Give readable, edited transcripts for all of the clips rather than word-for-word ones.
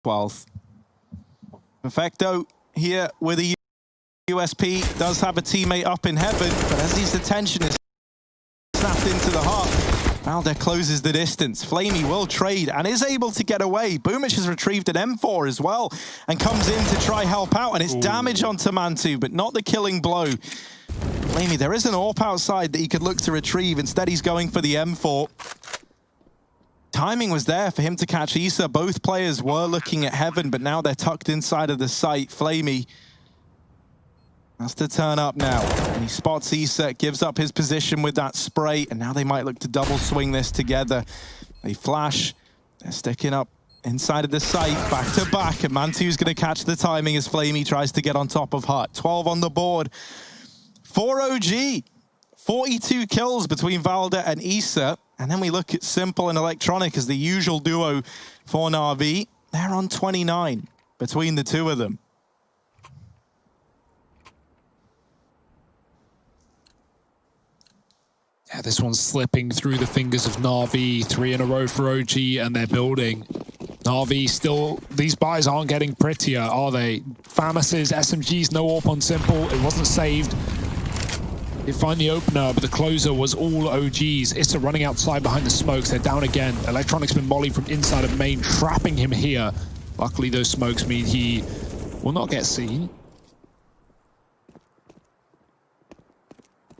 12th. Perfecto here with a USP, does have a teammate up in heaven, but as his attention is snapped into the heart, Valde closes the distance. Flamey will trade and is able to get away. Boomich has retrieved an M4 as well and comes in to try help out, and it's damage onto Mantu, but not the killing blow. Flamey, there is an AWP outside that he could look to retrieve. Instead, he's going for the M4. Timing was there for him to catch ENCE. Both players were looking at heaven, but now they're tucked inside of the site. Flamey has to turn up now, and he spots ENCE, gives up his position with that spray, and now they might look to double swing this together. They flash, they're sticking up inside of the site, back to back, and Mantu's going to catch the timing as Flamey tries to get on top of Hut. 12 on the board for OG. 42 kills between Valde and ENCE, and then we look at Simple and Electronic as the usual duo for Na'Vi. They're on 29 between the two of them. Yeah, this one's slipping through the fingers of Na'Vi. 3 in a row for OG, and they're building. Na'Vi still, these buys aren't getting prettier, are they? Famis's, SMGs, no AWP on Simple. It wasn't saved. They find the opener, but the closer was all OGs. ENCE running outside behind the smokes. They're down again. Electronic's been mollied from inside of main, trapping him here. Luckily, those smokes mean he will not get seen.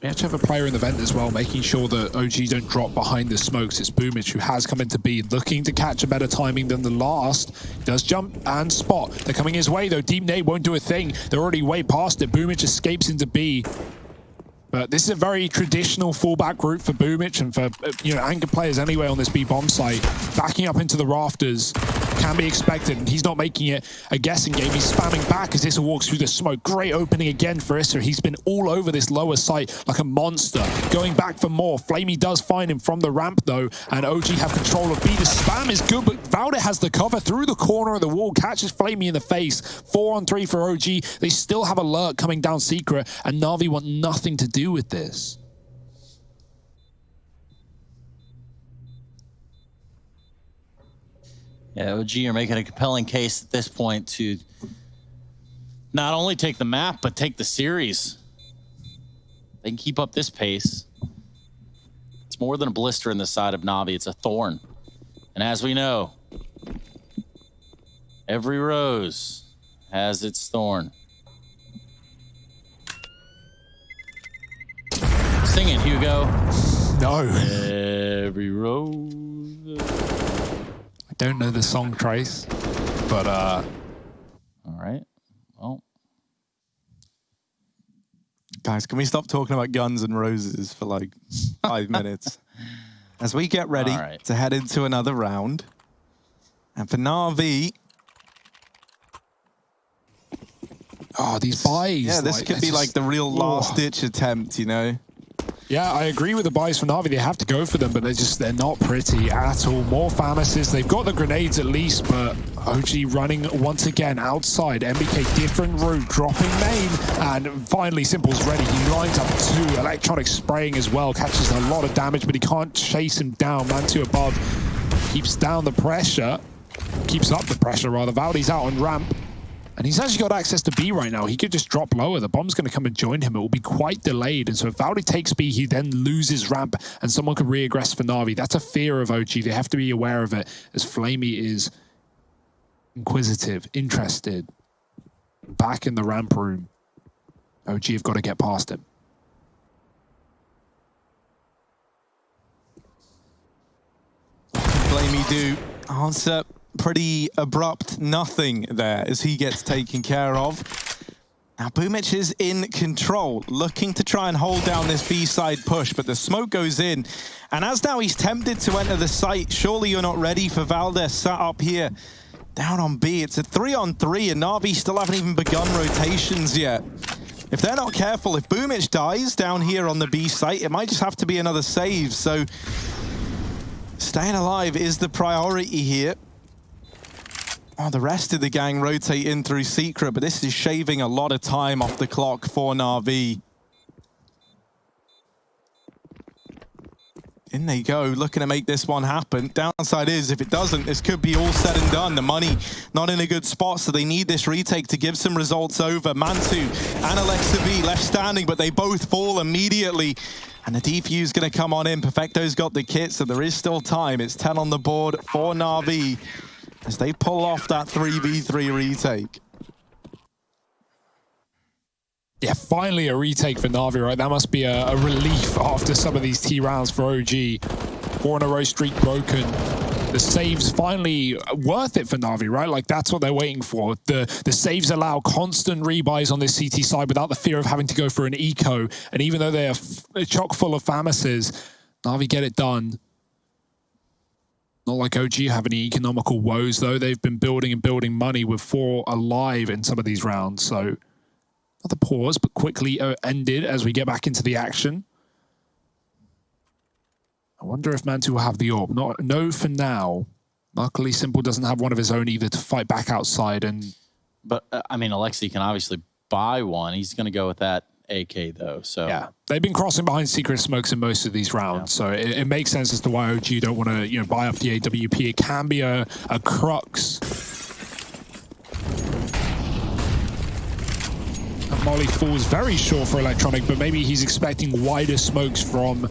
We actually have a player in the vent as well, making sure that OG don't drop behind the smokes. It's Boomich who has come into B, looking to catch a better timing than the last. He does jump and spot. They're coming his way though. Deep nade won't do a thing. They're already way past it. Boomich escapes into B. But this is a very traditional fallback route for Boomich and for anchor players anyway on this B bomb site. Backing up into the rafters can be expected, and he's not making it a guessing game. He's spamming back as ENCE walks through the smoke. Great opening again for ENCE. He's been all over this lower site like a monster, going back for more. Flamey does find him from the ramp though, and OG have control of B. The spam is good, but Valde has the cover through the corner of the wall, catches Flamey in the face. 4 on 3 for OG. They still have alert coming down secret, and Na'Vi want nothing to do with this. Yeah, OG are making a compelling case at this point to not only take the map, but take the series. They can keep up this pace. It's more than a blister in the side of Na'Vi, it's a thorn. And as we know, every rose has its thorn. Sing it, Hugo. No. Every rose. I don't know the song, Trace, but all right. Well, guys, can we stop talking about Guns and Roses for like 5 minutes? As we get ready to head into another round. And for Na'Vi, these buys. Yeah, this could be like the real last-ditch attempt, you know? Yeah, I agree with the buys from Na'Vi. They have to go for them, but they're not pretty at all. More Famises. They've got the grenades at least, but OG running once again outside. MBK, different route, dropping main, and finally Simple's ready. He lines up 2. Electronic spraying as well, catches a lot of damage, but he can't chase him down. Mantu above keeps down the pressure, keeps up the pressure rather. Valde's out on ramp. And he's actually got access to B right now. He could just drop lower. The bomb's going to come and join him. It will be quite delayed. And so if Valde takes B, he then loses ramp and someone could re-aggress for Na'Vi. That's a fear of OG. They have to be aware of it as Flamey is inquisitive, interested. Back in the ramp room. OG have got to get past him. Flamey do answer. Pretty abrupt nothing there as he gets taken care of. Now Boomich is in control, looking to try and hold down this B-side push, but the smoke goes in. And as now he's tempted to enter the site, surely you're not ready for Valde sat up here. Down on B, it's a 3-on-3 and Na'Vi still haven't even begun rotations yet. If they're not careful, if Boomich dies down here on the B site, it might just have to be another save. So staying alive is the priority here. Oh, the rest of the gang rotate in through secret, but this is shaving a lot of time off the clock for Na'Vi. In they go, looking to make this one happen. Downside is, if it doesn't, this could be all said and done. The money not in a good spot, so they need this retake to give some results over. Mantu and Alexa V left standing, but they both fall immediately. And the defuse going to come on in. Perfecto's got the kit, so there is still time. It's 10 on the board for Na'Vi as they pull off that 3v3 retake. Yeah, finally a retake for Na'Vi, right? That must be a relief after some of these T rounds for OG. 4 in a row streak broken. The saves finally worth it for Na'Vi, right? Like, that's what they're waiting for. The saves allow constant rebuys on this CT side without the fear of having to go for an eco. And even though they are chock full of FAMASes, Na'Vi get it done. Not like OG have any economical woes, though. They've been building and building money with 4 alive in some of these rounds, so... Another pause, but quickly ended as we get back into the action. I wonder if Mantu will have the orb. No for now. Luckily, Simple doesn't have one of his own either to fight back outside. But, I mean, Alexi can obviously buy one. He's going to go with that AK, though. So yeah, they've been crossing behind secret smokes in most of these rounds. Yeah. So it makes sense as to why OG don't want to buy up the AWP. It can be a crux. Molly falls very short for Electronic, but maybe he's expecting wider smokes from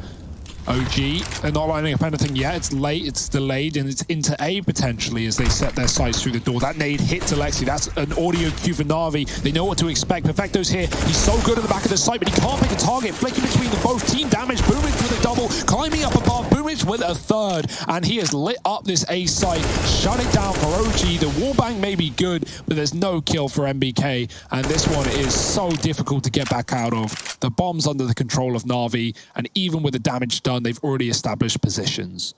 OG. They're not lining up anything yet. It's late, it's delayed, and it's into A potentially as they set their sights through the door. That nade hits Alexi. That's an audio cue for Na'Vi. They know what to expect. Perfecto's here. He's so good at the back of the site, but he can't pick a target. Flicking between the both. Team damage. Boomich with a double. Climbing up above. Boomich with a third. And he has lit up this A site. Shut it down for OG. The wallbang may be good, but there's no kill for MBK. And this one is so difficult to get back out of. The bomb's under the control of Na'Vi. And even with the damage done, they've already established positions.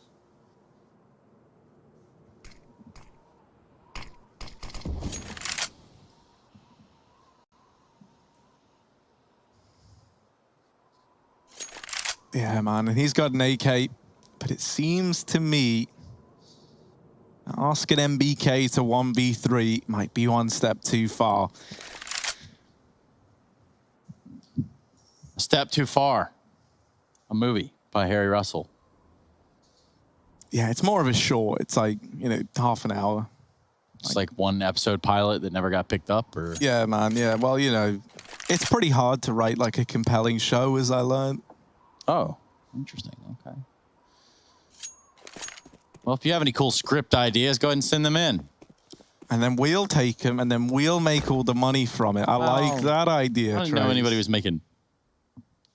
Yeah, man, and he's got an AK, but it seems to me asking MBK to 1v3 might be one step too far. A step too far. A movie by Harry Russell. Yeah, it's more of a short. It's like, half an hour. It's like one episode pilot that never got picked up, or? Yeah, man, yeah. Well, it's pretty hard to write like a compelling show, as I learned. Oh, interesting. Okay. Well, if you have any cool script ideas, go ahead and send them in. And then we'll take them, and then we'll make all the money from it. I like that idea, I didn't know anybody was making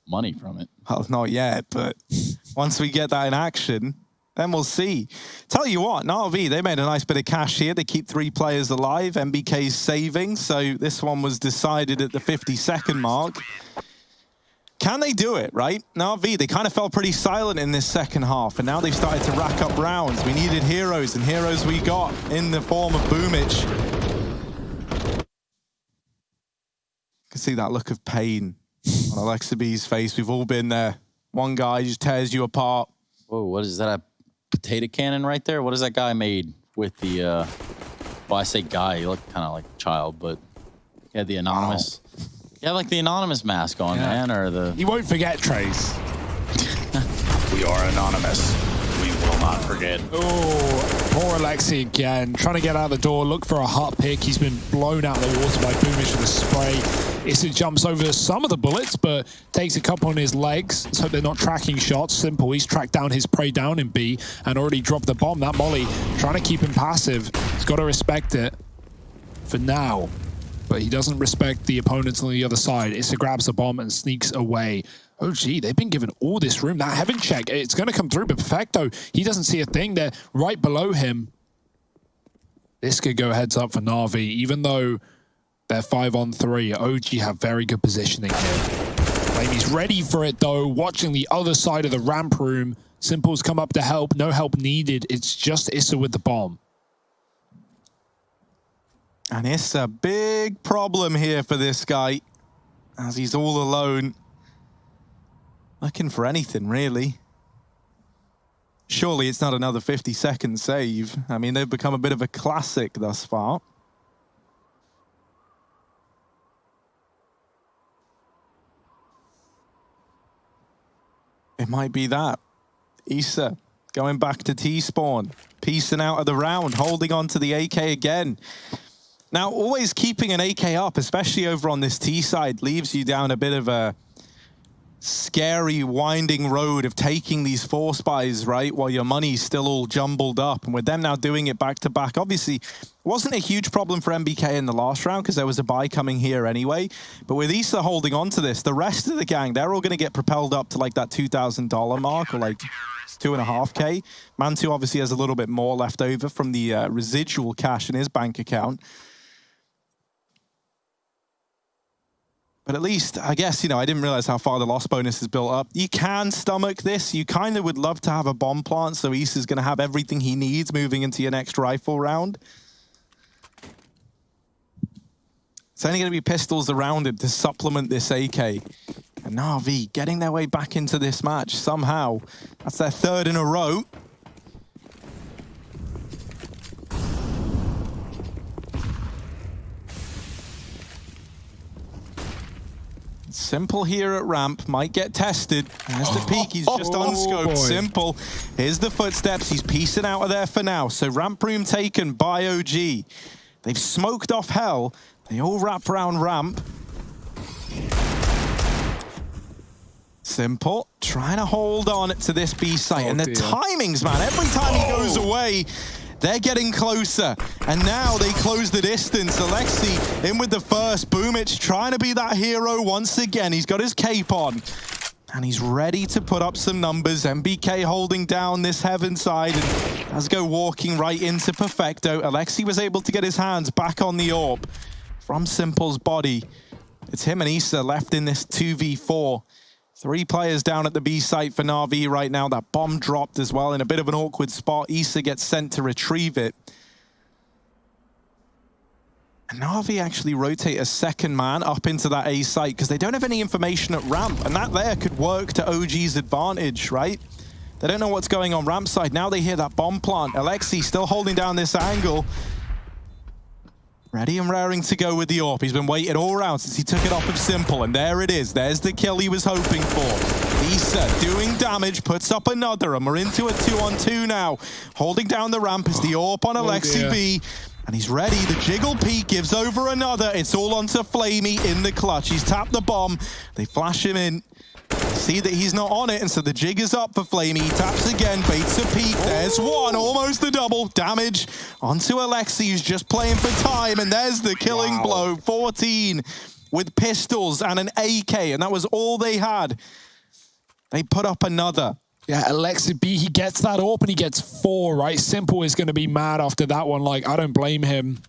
money from it. Well, not yet, but once we get that in action, then we'll see. Tell you what, Na'Vi, they made a nice bit of cash here. They keep 3 players alive. MBK's saving, so this one was decided at the 50-second mark. Can they do it, right? Na'Vi, they kind of felt pretty silent in this second half, and now they've started to rack up rounds. We needed heroes, and heroes we got in the form of Boomich. You can see that look of pain on Alexa B's face. We've all been there. One guy just tears you apart. Whoa, what is that? A potato cannon right there? What is that guy made with the, well, I say guy, he looked kind of like a child, but he had the anonymous. Wow. Yeah, like the anonymous mask on, man, or the... You won't forget, Trace. We are anonymous. We will not forget. Oh, poor Alexi again. Trying to get out the door, look for a hot pick. He's been blown out of the water by Boomich with a spray. Issa jumps over some of the bullets, but takes a couple on his legs. Let's hope they're not tracking shots. Simple, he's tracked down his prey down in B and already dropped the bomb. That molly, trying to keep him passive. He's got to respect it for now. But he doesn't respect the opponents on the other side. Issa grabs the bomb and sneaks away. Oh, gee, they've been given all this room. That heaven check, it's going to come through, but Perfecto, he doesn't see a thing. They're right below him. This could go heads up for Na'Vi, even though they're 5-on-3. OG have very good positioning here. He's ready for it, though, watching the other side of the ramp room. Simple's come up to help. No help needed. It's just Issa with the bomb. And it's a big problem here for this guy, as he's all alone. Looking for anything, really. Surely it's not another 50-second save. I mean, they've become a bit of a classic thus far. It might be that. ENCE going back to T-spawn, piecing out of the round, holding on to the AK again. Now, always keeping an AK up, especially over on this T side, leaves you down a bit of a scary, winding road of taking these 4 spies, right, while your money's still all jumbled up. And with them now doing it back-to-back, obviously, it wasn't a huge problem for MBK in the last round because there was a buy coming here anyway. But with ENCE holding on to this, the rest of the gang, they're all going to get propelled up to like that $2,000 mark or like 2.5K. Mantu obviously has a little bit more left over from the residual cash in his bank account. But at least, I guess, you know, I didn't realize how far the loss bonus is built up. You can stomach this. You kind of would love to have a bomb plant, so ENCE is going to have everything he needs moving into your next rifle round. It's only going to be pistols around him to supplement this AK. And Na'Vi getting their way back into this match somehow. That's their 3rd in a row. Simple here at ramp, might get tested. There's the peek, he's just unscoped. Simple, here's the footsteps, he's piecing out of there for now. So ramp room taken by OG. They've smoked off hell. They all wrap around ramp. Simple, trying to hold on to this B site. And the timings, man, every time he goes away, they're getting closer, and now they close the distance. Alexi in with the first. Boomich trying to be that hero once again. He's got his cape on, and he's ready to put up some numbers. MBK holding down this heaven side, and Asgo walking right into Perfecto. Alexi was able to get his hands back on the AWP from Simple's body. It's him and ENCE left in this 2v4. 3 players down at the B site for Na'Vi right now. That bomb dropped as well in a bit of an awkward spot. ENCE gets sent to retrieve it. And Na'Vi actually rotate a 2nd man up into that A site because they don't have any information at ramp. And that there could work to OG's advantage, right? They don't know what's going on ramp side. Now they hear that bomb plant. Alexi still holding down this angle. Ready and raring to go with the AWP. He's been waiting all around since he took it off of Simple, and there it is. There's the kill he was hoping for. ENCE doing damage, puts up another, and we're into a 2-on-2 now. Holding down the ramp is the AWP on Alexi B, and he's ready. The jiggle peek gives over another. It's all onto Flamey in the clutch. He's tapped the bomb. They flash him in. See that he's not on it, and so the jig is up for Flamey. He taps again, baits a peek. There's one, almost the double. Damage onto Alexi, who's just playing for time, and there's the killing blow. 14 with pistols and an AK, and that was all they had. They put up another. Yeah, Alexi B, he gets that AWP and he gets 4, right? Simple is going to be mad after that one. Like, I don't blame him.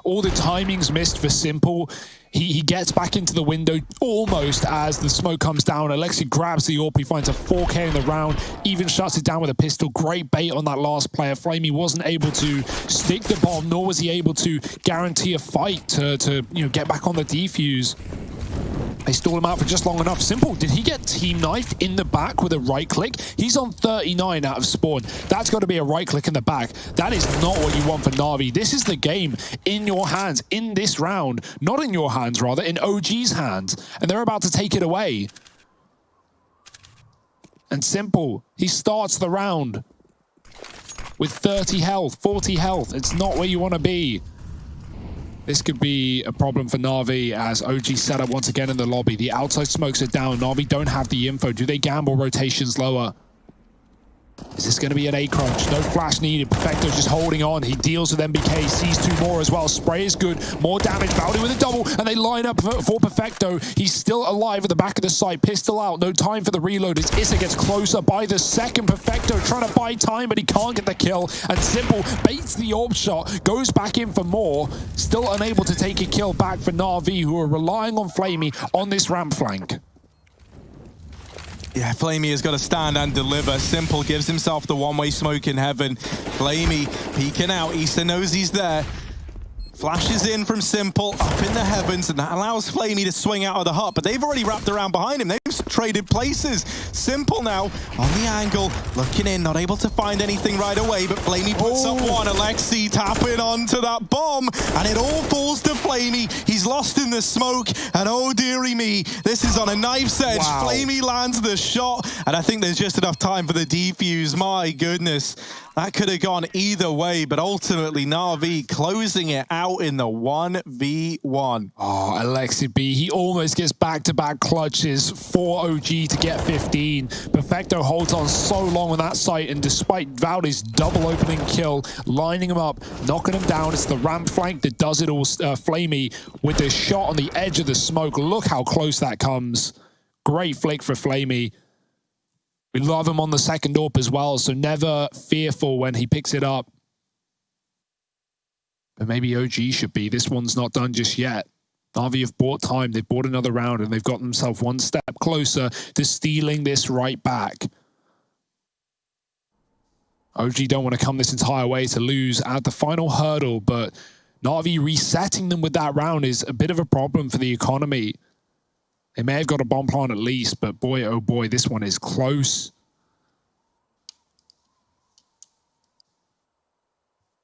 All the timings missed for Simple. He gets back into the window almost as the smoke comes down. Alexi grabs the AWP, he finds a 4K in the round, even shuts it down with a pistol. Great bait on that last player. Flamey wasn't able to stick the bomb, nor was he able to guarantee a fight to you know, get back on the defuse. They stall him out for just long enough. Simple, did he get team knifed in the back with a right click? He's on 39 out of spawn. That's got to be a right click in the back. That is not what you want for Na'Vi. This is the game in your hands in this round. Not in your hands, rather, in OG's hands. And they're about to take it away. And Simple, he starts the round with 30 health, 40 health. It's not where you want to be. This could be a problem for Na'Vi as OG set up once again in the lobby. The outside smokes are down. Na'Vi don't have the info. Do they gamble rotations lower? Is this going to be an A crunch? No flash needed. Perfecto just holding on. He deals with MBK. Sees 2 more as well. Spray is good. More damage. Valdi with a double. And they line up for Perfecto. He's still alive at the back of the site. Pistol out. No time for the reload as ENCE gets closer by the second. Perfecto trying to buy time, but he can't get the kill. And Simple baits the AWP shot. Goes back in for more. Still unable to take a kill back for Na'Vi, who are relying on Flamey on this ramp flank. Yeah, Flamey has got to stand and deliver. Simple gives himself the one-way smoke in heaven. Flamey peeking out. ENCE knows he's there. Flashes in from Simple up in the heavens, and that allows Flamey to swing out of the hut, but they've already wrapped around behind him. They've traded places. Simple now on the angle, looking in, not able to find anything right away, but Flamey puts up one. Alexi tapping onto that bomb, and it all falls to Flamey. He's lost in the smoke, and oh dearie me, this is on a knife's edge. Wow. Flamey lands the shot, and I think there's just enough time for the defuse. My goodness. That could have gone either way, but ultimately Na'Vi closing it out in the 1v1. Oh, Alexi B, he almost gets back-to-back clutches for OG to get 15. Perfecto holds on so long on that site, and despite Valde's double opening kill, lining him up, knocking him down, it's the ramp flank that does it all. Flamey with the shot on the edge of the smoke. Look how close that comes. Great flick for Flamey. We love him on the second AWP as well, so never fearful when he picks it up. But maybe OG should be. This one's not done just yet. Na'Vi have bought time. They've bought another round, and they've got themselves one step closer to stealing this right back. OG don't want to come this entire way to lose at the final hurdle, but Na'Vi resetting them with that round is a bit of a problem for the economy. They may have got a bomb plant at least, but boy, oh boy, this one is close.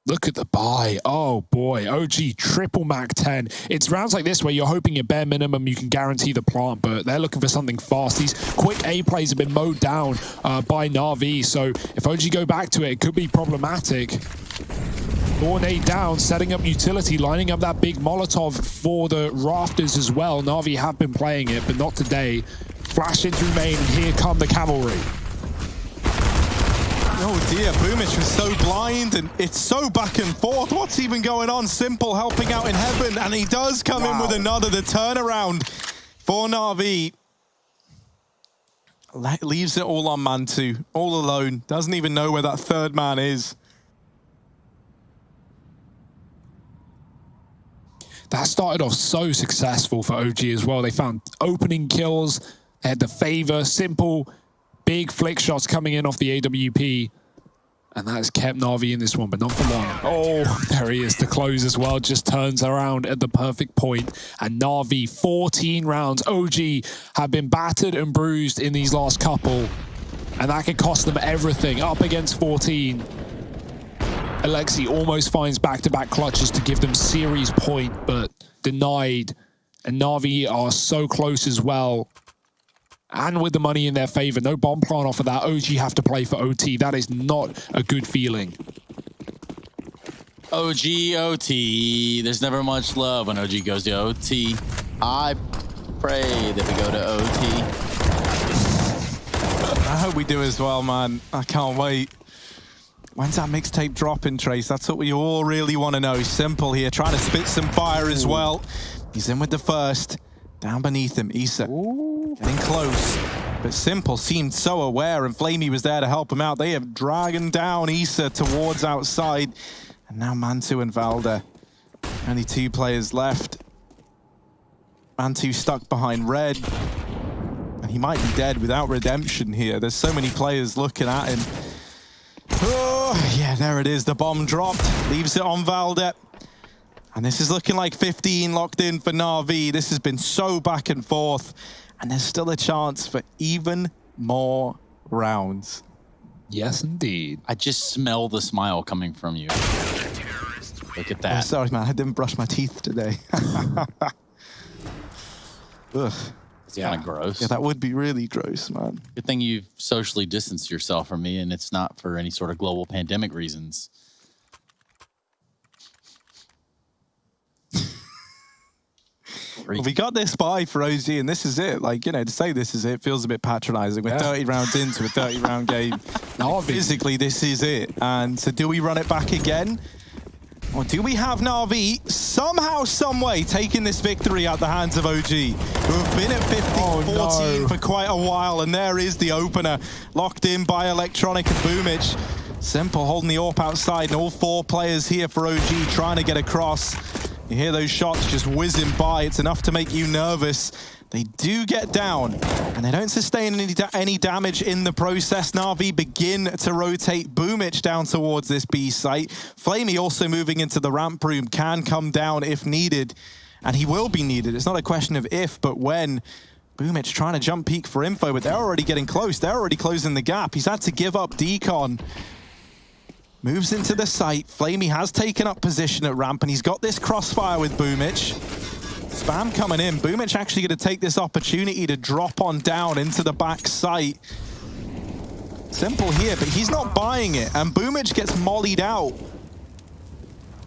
Look at the buy. Oh boy, OG triple Mac 10. It's rounds like this where you're hoping at bare minimum you can guarantee the plant, but they're looking for something fast. These quick A plays have been mowed down by Na'Vi, so if OG go back to it, it could be problematic. Bornade down, setting up utility, lining up that big Molotov for the rafters as well. Na'Vi have been playing it, but not today. Flash in through main, and here come the cavalry. Oh dear, Boomich was so blind, and it's so back and forth. What's even going on? Simple helping out in heaven, and he does come in with another. The turnaround for Na'Vi. Leaves it all on Mantu, all alone. Doesn't even know where that third man is. That started off so successful for OG as well. They found opening kills. They had the favor, Simple, big flick shots coming in off the AWP. And that has kept Na'Vi in this one, but not for long. Oh, there he is to close as well. Just turns around at the perfect point. And Na'Vi, 14 rounds. OG have been battered and bruised in these last couple. And that could cost them everything. Up against 14. Alexi almost finds back-to-back clutches to give them series point, but denied. And Na'Vi are so close as well. And with the money in their favor, no bomb plant off of that. OG have to play for OT. That is not a good feeling. OG, OT. There's never much love when OG goes to OT. I pray that we go to OT. I hope we do as well, man. I can't wait. When's that mixtape dropping, Trace? That's what we all really want to know. Simple here, trying to spit some fire as well. He's in with the first. Down beneath him, Issa. Getting close. But Simple seemed so aware, and Flamey was there to help him out. They have dragged down Issa towards outside. And now Mantu and Valde. Only 2 players left. Mantu stuck behind red. And he might be dead without redemption here. There's so many players looking at him. Oh, yeah, there it is. The bomb dropped. Leaves it on Valde. And this is looking like 15 locked in for Na'Vi. This has been so back and forth. And there's still a chance for even more rounds. Yes, indeed. I just smell the smile coming from you. Look at that. Oh, sorry, man. I didn't brush my teeth today. Ugh. It's kind of gross. Yeah, that would be really gross, man. Good thing you've socially distanced yourself from me, and it's not for any sort of global pandemic reasons. Well, we got this buy for OG, and this is it. Like, you know, to say this is it feels a bit patronizing. We're 30 rounds into a 30-round game. Physically, this is it. And so do we run it back again? Or do we have Na'Vi somehow, some way taking this victory at the hands of OG, who have been at 15-14 for quite a while? And there is the opener, locked in by Electronic and Boomich. Simple holding the AWP outside, and all 4 players here for OG trying to get across. You hear those shots just whizzing by. It's enough to make you nervous. They do get down, and they don't sustain any damage in the process. Na'Vi begin to rotate Boomich down towards this B site. Flamey also moving into the ramp room, can come down if needed, and he will be needed. It's not a question of if, but when. Boomich trying to jump peek for info, but they're already getting close. They're already closing the gap. He's had to give up decon. Moves into the site. Flamey has taken up position at ramp, and he's got this crossfire with Boomich. Spam coming in. Boomich actually going to take this opportunity to drop on down into the back site. Simple here, but he's not buying it, and Boomich gets mollied out.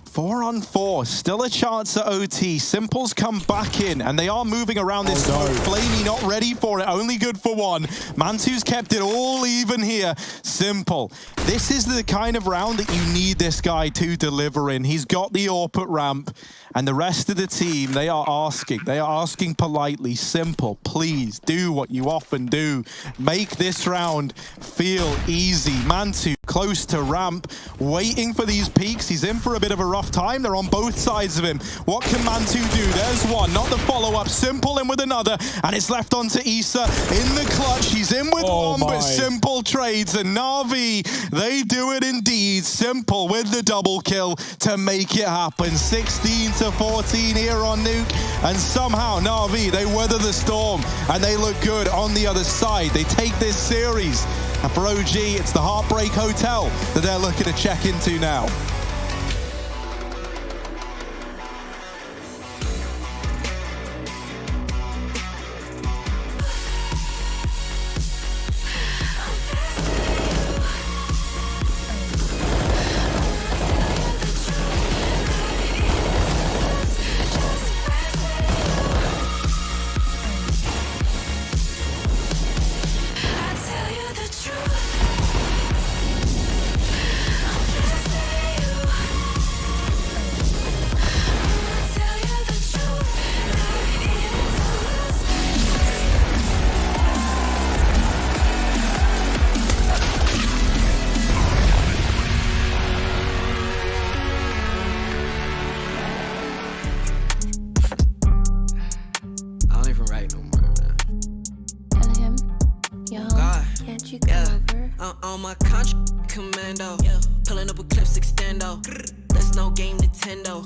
4 on 4, still a chance at OT. Simple's come back in, and they are moving around this smoke. Flamey not ready for it, only good for one. Mantu's kept it all even here. Simple. This is the kind of round that you need this guy to deliver in. He's got the AWP at ramp, and the rest of the team, they are asking politely, Simple, please do what you often do. Make this round feel easy. Mantu close to ramp, waiting for these peaks. He's in for a bit of a rough time. They're on both sides of him. What can Mantu do? There's one, not the follow-up. Simple in with another, and it's left onto Issa in the clutch. He's in with one, but Simple trades, and Na'Vi, they do it indeed. Simple with the double kill to make it happen. 16-14 here on Nuke, and somehow Na'Vi, they weather the storm, and they look good on the other side. They take this series, and for OG, it's the Heartbreak Hotel that they're looking to check into now. On my country commando, pulling up with clips extendo. That's no game Nintendo.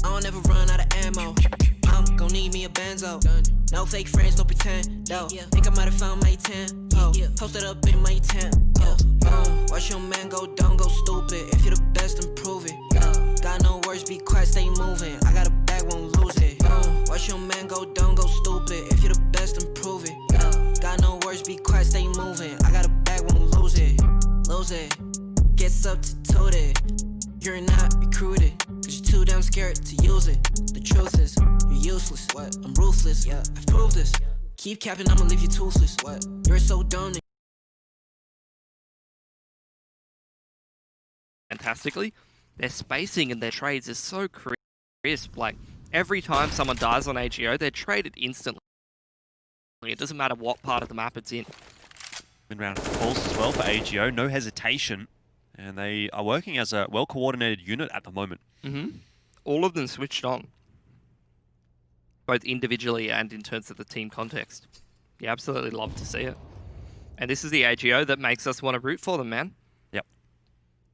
I don't ever run out of ammo. I'm gon' need me a benzo. No fake friends, no pretend. Think I might have found my 10. Posted up in my 10. Watch your man go dumb, go stupid. If you're the best, then prove it. Got no words, be quiet, stay moving. I got a bag, won't lose it. Watch your man go dumb, go stupid. If you're the best, then prove it. Got no words, be quiet, stay moving. I got a bag, won't lose it. Lose it. Get substituted. You're not recruited, cause you're too damn scared to use it. The truth is, you're useless. What? I'm ruthless. Yeah, I've proved this. Keep capping, I'ma leave you toothless. What? You're so dumb. Fantastically, their spacing and their trades is so crisp. Like, every time someone dies on AGO, they're traded instantly. It doesn't matter what part of the map it's in. In round calls as well for AGO, no hesitation, and they are working as a well-coordinated unit at the moment. All of them switched on, both individually and in terms of the team context. You absolutely love to see it. And this is the AGO that makes us want to root for them, man. Yep.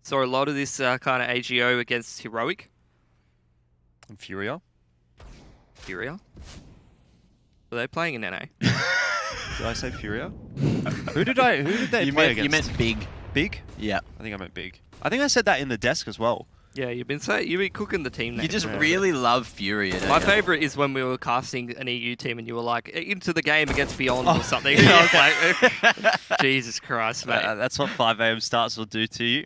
Saw a lot of this kind of AGO against Heroic. And Furia. Furia? Were they playing in NA? Did I say Furia? Who did they play against? You meant Big. Big? Yeah. I think I meant Big. I think I said that in the desk as well. Yeah, you've been cooking the team names. You just really love Furia, don't My you? favourite is when we were casting an EU team and you were like, into the game against Beyond or something. And I was like, Jesus Christ, mate. That's what 5 AM starts will do to you.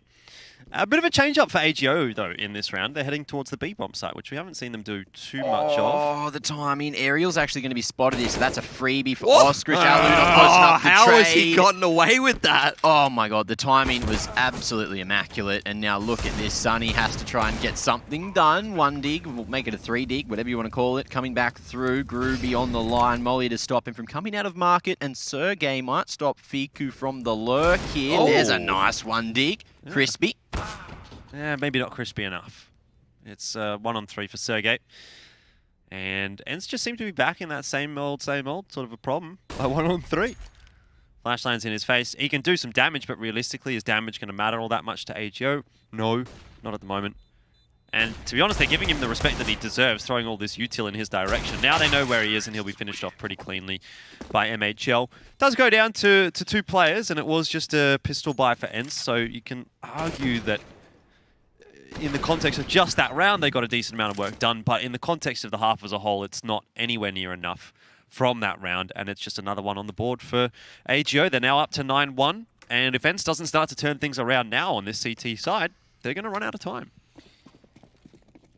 A bit of a change-up for AGO, though, in this round. They're heading towards the B-bomb site, which we haven't seen them do too much of. Oh, the timing. Ariel's actually going to be spotted here, so that's a freebie for Oscar. How has he gotten away with that? Oh, my God. The timing was absolutely immaculate. And now look at this. Sunny has to try and get something done. 1 dig. We'll make it a 3 dig, whatever you want to call it. Coming back through. Groovy on the line. Molly to stop him from coming out of market. And Sergey might stop Fiku from the lurk here. There's a nice 1 dig. Crispy. Yeah, maybe not crispy enough. It's 1-on-3 for Sergey. And ENCE just seem to be back in that same old sort of a problem. 1-on-3. Flashline's in his face. He can do some damage, but realistically, is damage going to matter all that much to AGO? No, not at the moment. And to be honest, they're giving him the respect that he deserves, throwing all this util in his direction. Now they know where he is, and he'll be finished off pretty cleanly by MHL. Does go down to 2 players, and it was just a pistol buy for ENCE, so you can argue that in the context of just that round, they got a decent amount of work done, but in the context of the half as a whole, it's not anywhere near enough from that round, and it's just another one on the board for AGO. They're now up to 9-1, and if ENCE doesn't start to turn things around now on this CT side, they're going to run out of time.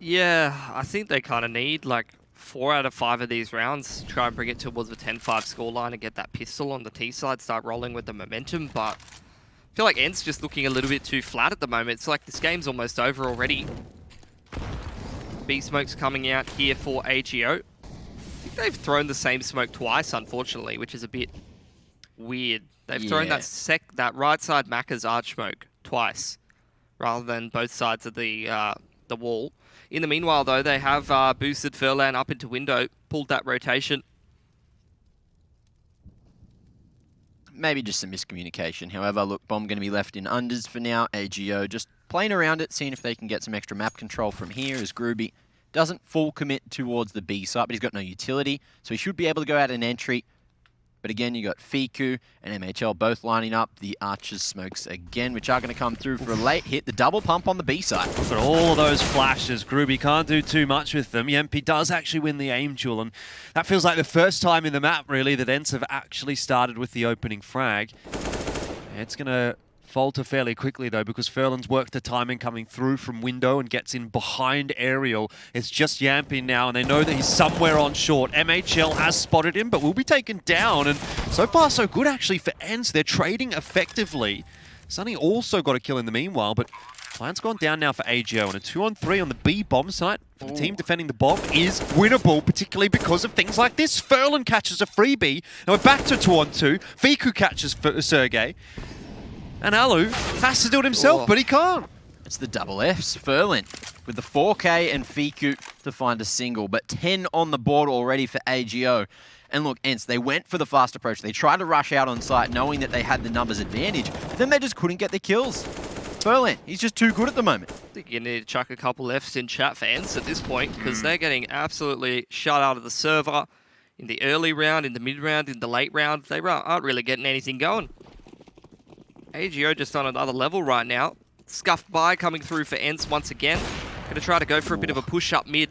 Yeah, I think they kind of need like 4 out of 5 of these rounds to try and bring it towards the 10-5 scoreline and get that pistol on the T side, start rolling with the momentum, but I feel like ENCE just looking a little bit too flat at the moment. It's like this game's almost over already. B-Smoke's coming out here for AGO. I think they've thrown the same smoke twice, unfortunately, which is a bit weird. They've thrown that right side Macca's arch smoke twice, rather than both sides of the wall. In the meanwhile, though, they have boosted Furlan up into window, pulled that rotation. Maybe just some miscommunication. However, look, bomb going to be left in unders for now. AGO just playing around it, seeing if they can get some extra map control from here as Groovy doesn't full commit towards the B site, but he's got no utility, so he should be able to go out an entry. But again, you got Fiku and MHL both lining up. The Archers smokes again, which are going to come through for a late hit. The double pump on the B side. But all of those flashes, Groovy can't do too much with them. Yempi does actually win the aim duel, and that feels like the first time in the map, really, that ENCE have actually started with the opening frag. It's going to falter fairly quickly, though, because Furlan's worked the timing coming through from window and gets in behind Aerial. It's just Yampi now, and they know that he's somewhere on short. MHL has spotted him, but will be taken down, and so far so good, actually, for ENCE. They're trading effectively. Sunny also got a kill in the meanwhile, but plan's gone down now for AGO, and a 2-on-3 on the B bomb site for the team defending the bomb is winnable, particularly because of things like this. Furlan catches a freebie, and we're back to 2-on-2. Fiku catches Sergey. And Alu has to do it himself, but he can't. It's the double Fs. Furlan with the 4K and Fiku to find a single, but 10 on the board already for AGO. And look, ENCE, they went for the fast approach. They tried to rush out on site knowing that they had the numbers advantage, but then they just couldn't get the kills. Furlan, he's just too good at the moment. I think you need to chuck a couple Fs in chat for ENCE at this point, because they're getting absolutely shut out of the server in the early round, in the mid round, in the late round. They aren't really getting anything going. AGO just on another level right now. Scuffed by coming through for ENCE once again. Going to try to go for a bit of a push up mid.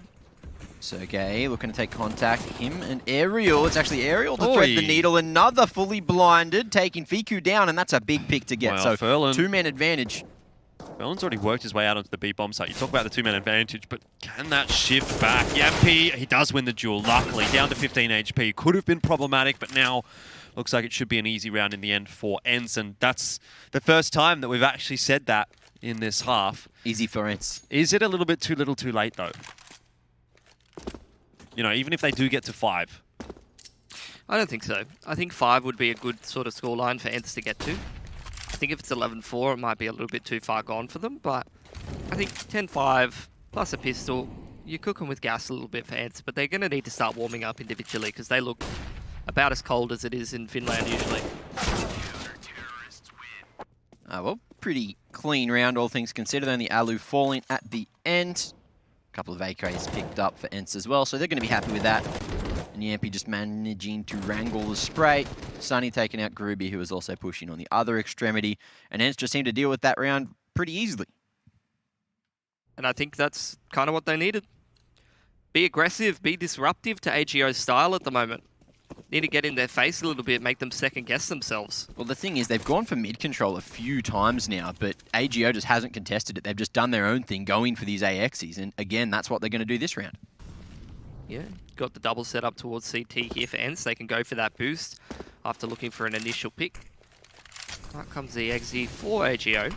Sergey looking to take contact. Him and Aerial. It's actually Aerial to thread the needle. Another fully blinded, taking Fiku down, and that's a big pick to get. Well, so Furlan, 2-man advantage. Furlan's already worked his way out onto the B bomb site. You talk about the 2-man advantage, but can that shift back? Yampi, he does win the duel, luckily, down to 15 HP. Could have been problematic, but now looks like it should be an easy round in the end for ENCE, and that's the first time that we've actually said that in this half. Easy for ENCE. Is it a little bit too little too late, though? You know, even if they do get to 5. I don't think so. I think 5 would be a good sort of scoreline for ENCE to get to. I think if it's 11-4, it might be a little bit too far gone for them, but I think 10-5 plus a pistol, you're cooking with gas a little bit for ENCE, but they're going to need to start warming up individually because they look about as cold as it is in Finland usually. Well, pretty clean round, all things considered. Only Alu falling at the end. A couple of AKs picked up for ENCE as well, so they're going to be happy with that. And Yampi just managing to wrangle the spray. Sunny taking out Groovy, who was also pushing on the other extremity. And ENCE just seemed to deal with that round pretty easily. And I think that's kind of what they needed. Be aggressive, be disruptive to AGO's style at the moment. Need to get in their face a little bit, make them second-guess themselves. Well, the thing is, they've gone for mid-control a few times now, but AGO just hasn't contested it. They've just done their own thing, going for these AXs, and again, that's what they're going to do this round. Yeah, got the double set up towards CT here for ENCE. They can go for that boost after looking for an initial pick. Out comes the EXE for AGO.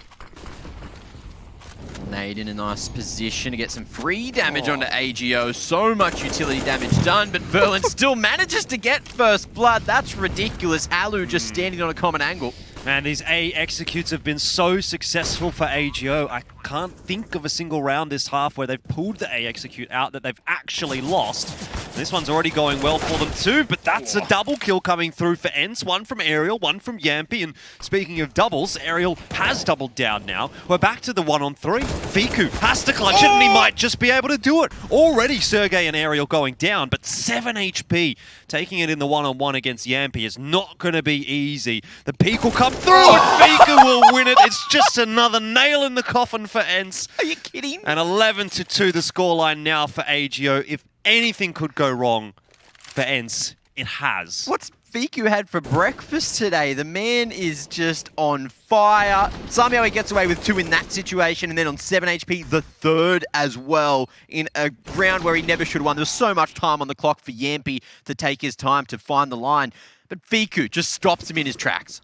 Nade in a nice position to get some free damage onto AGO. So much utility damage done, but Furlan still manages to get first blood. That's ridiculous. Alu just standing on a common angle. Man, these A executes have been so successful for AGO. I can't think of a single round this half where they've pulled the A execute out that they've actually lost. This one's already going well for them too, but that's a double kill coming through for ENCE. One from Aerial, one from Yampi. And speaking of doubles, Aerial has doubled down now. We're back to the 1-on-3. Fiku has to clutch it, and he might just be able to do it. Already Sergey and Aerial going down, but 7 HP. Taking it in the 1-on-1 against Yampi is not going to be easy. The peak will come through, and Fiku will win it. It's just another nail in the coffin for ENCE. Are you kidding? And 11-2 the scoreline now for AGO. If anything could go wrong for ENCE, it has. What's Fiku had for breakfast today? The man is just on fire. Somehow he gets away with 2 in that situation, and then on 7 HP, the 3rd as well, in a round where he never should have won. There was so much time on the clock for Yampi to take his time to find the line, but Fiku just stops him in his tracks.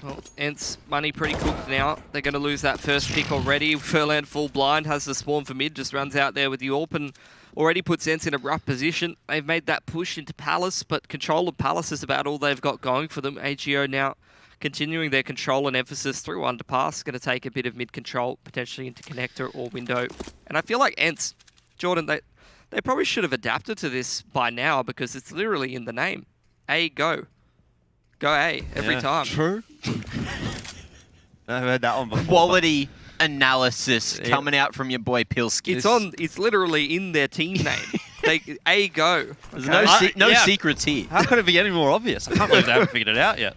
Well, ENCE money pretty cooked now. They're going to lose that first pick already. Furland full blind, has the spawn for mid, just runs out there with the AWP and already puts ENCE in a rough position. They've made that push into Palace, but control of Palace is about all they've got going for them. AGO now continuing their control and emphasis through underpass. Going to take a bit of mid control, potentially into connector or window. And I feel like ENCE, Jordan, they probably should have adapted to this by now because it's literally in the name. A, go. Go A every time. True. I've heard that one before. Quality analysis coming out from your boy Pilski. It's literally in their team name. A go. There's no secrets here. How could it be any more obvious? I can't believe they haven't figured it out yet.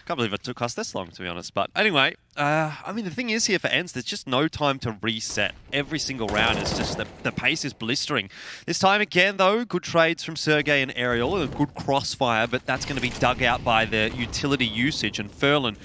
Can't believe it took us this long, to be honest. But anyway, I mean, the thing is here for ENCE, there's just no time to reset. Every single round is just, the pace is blistering. This time again, though, good trades from Sergey and Aerial, a good crossfire, but that's going to be dug out by the utility usage, and Furlan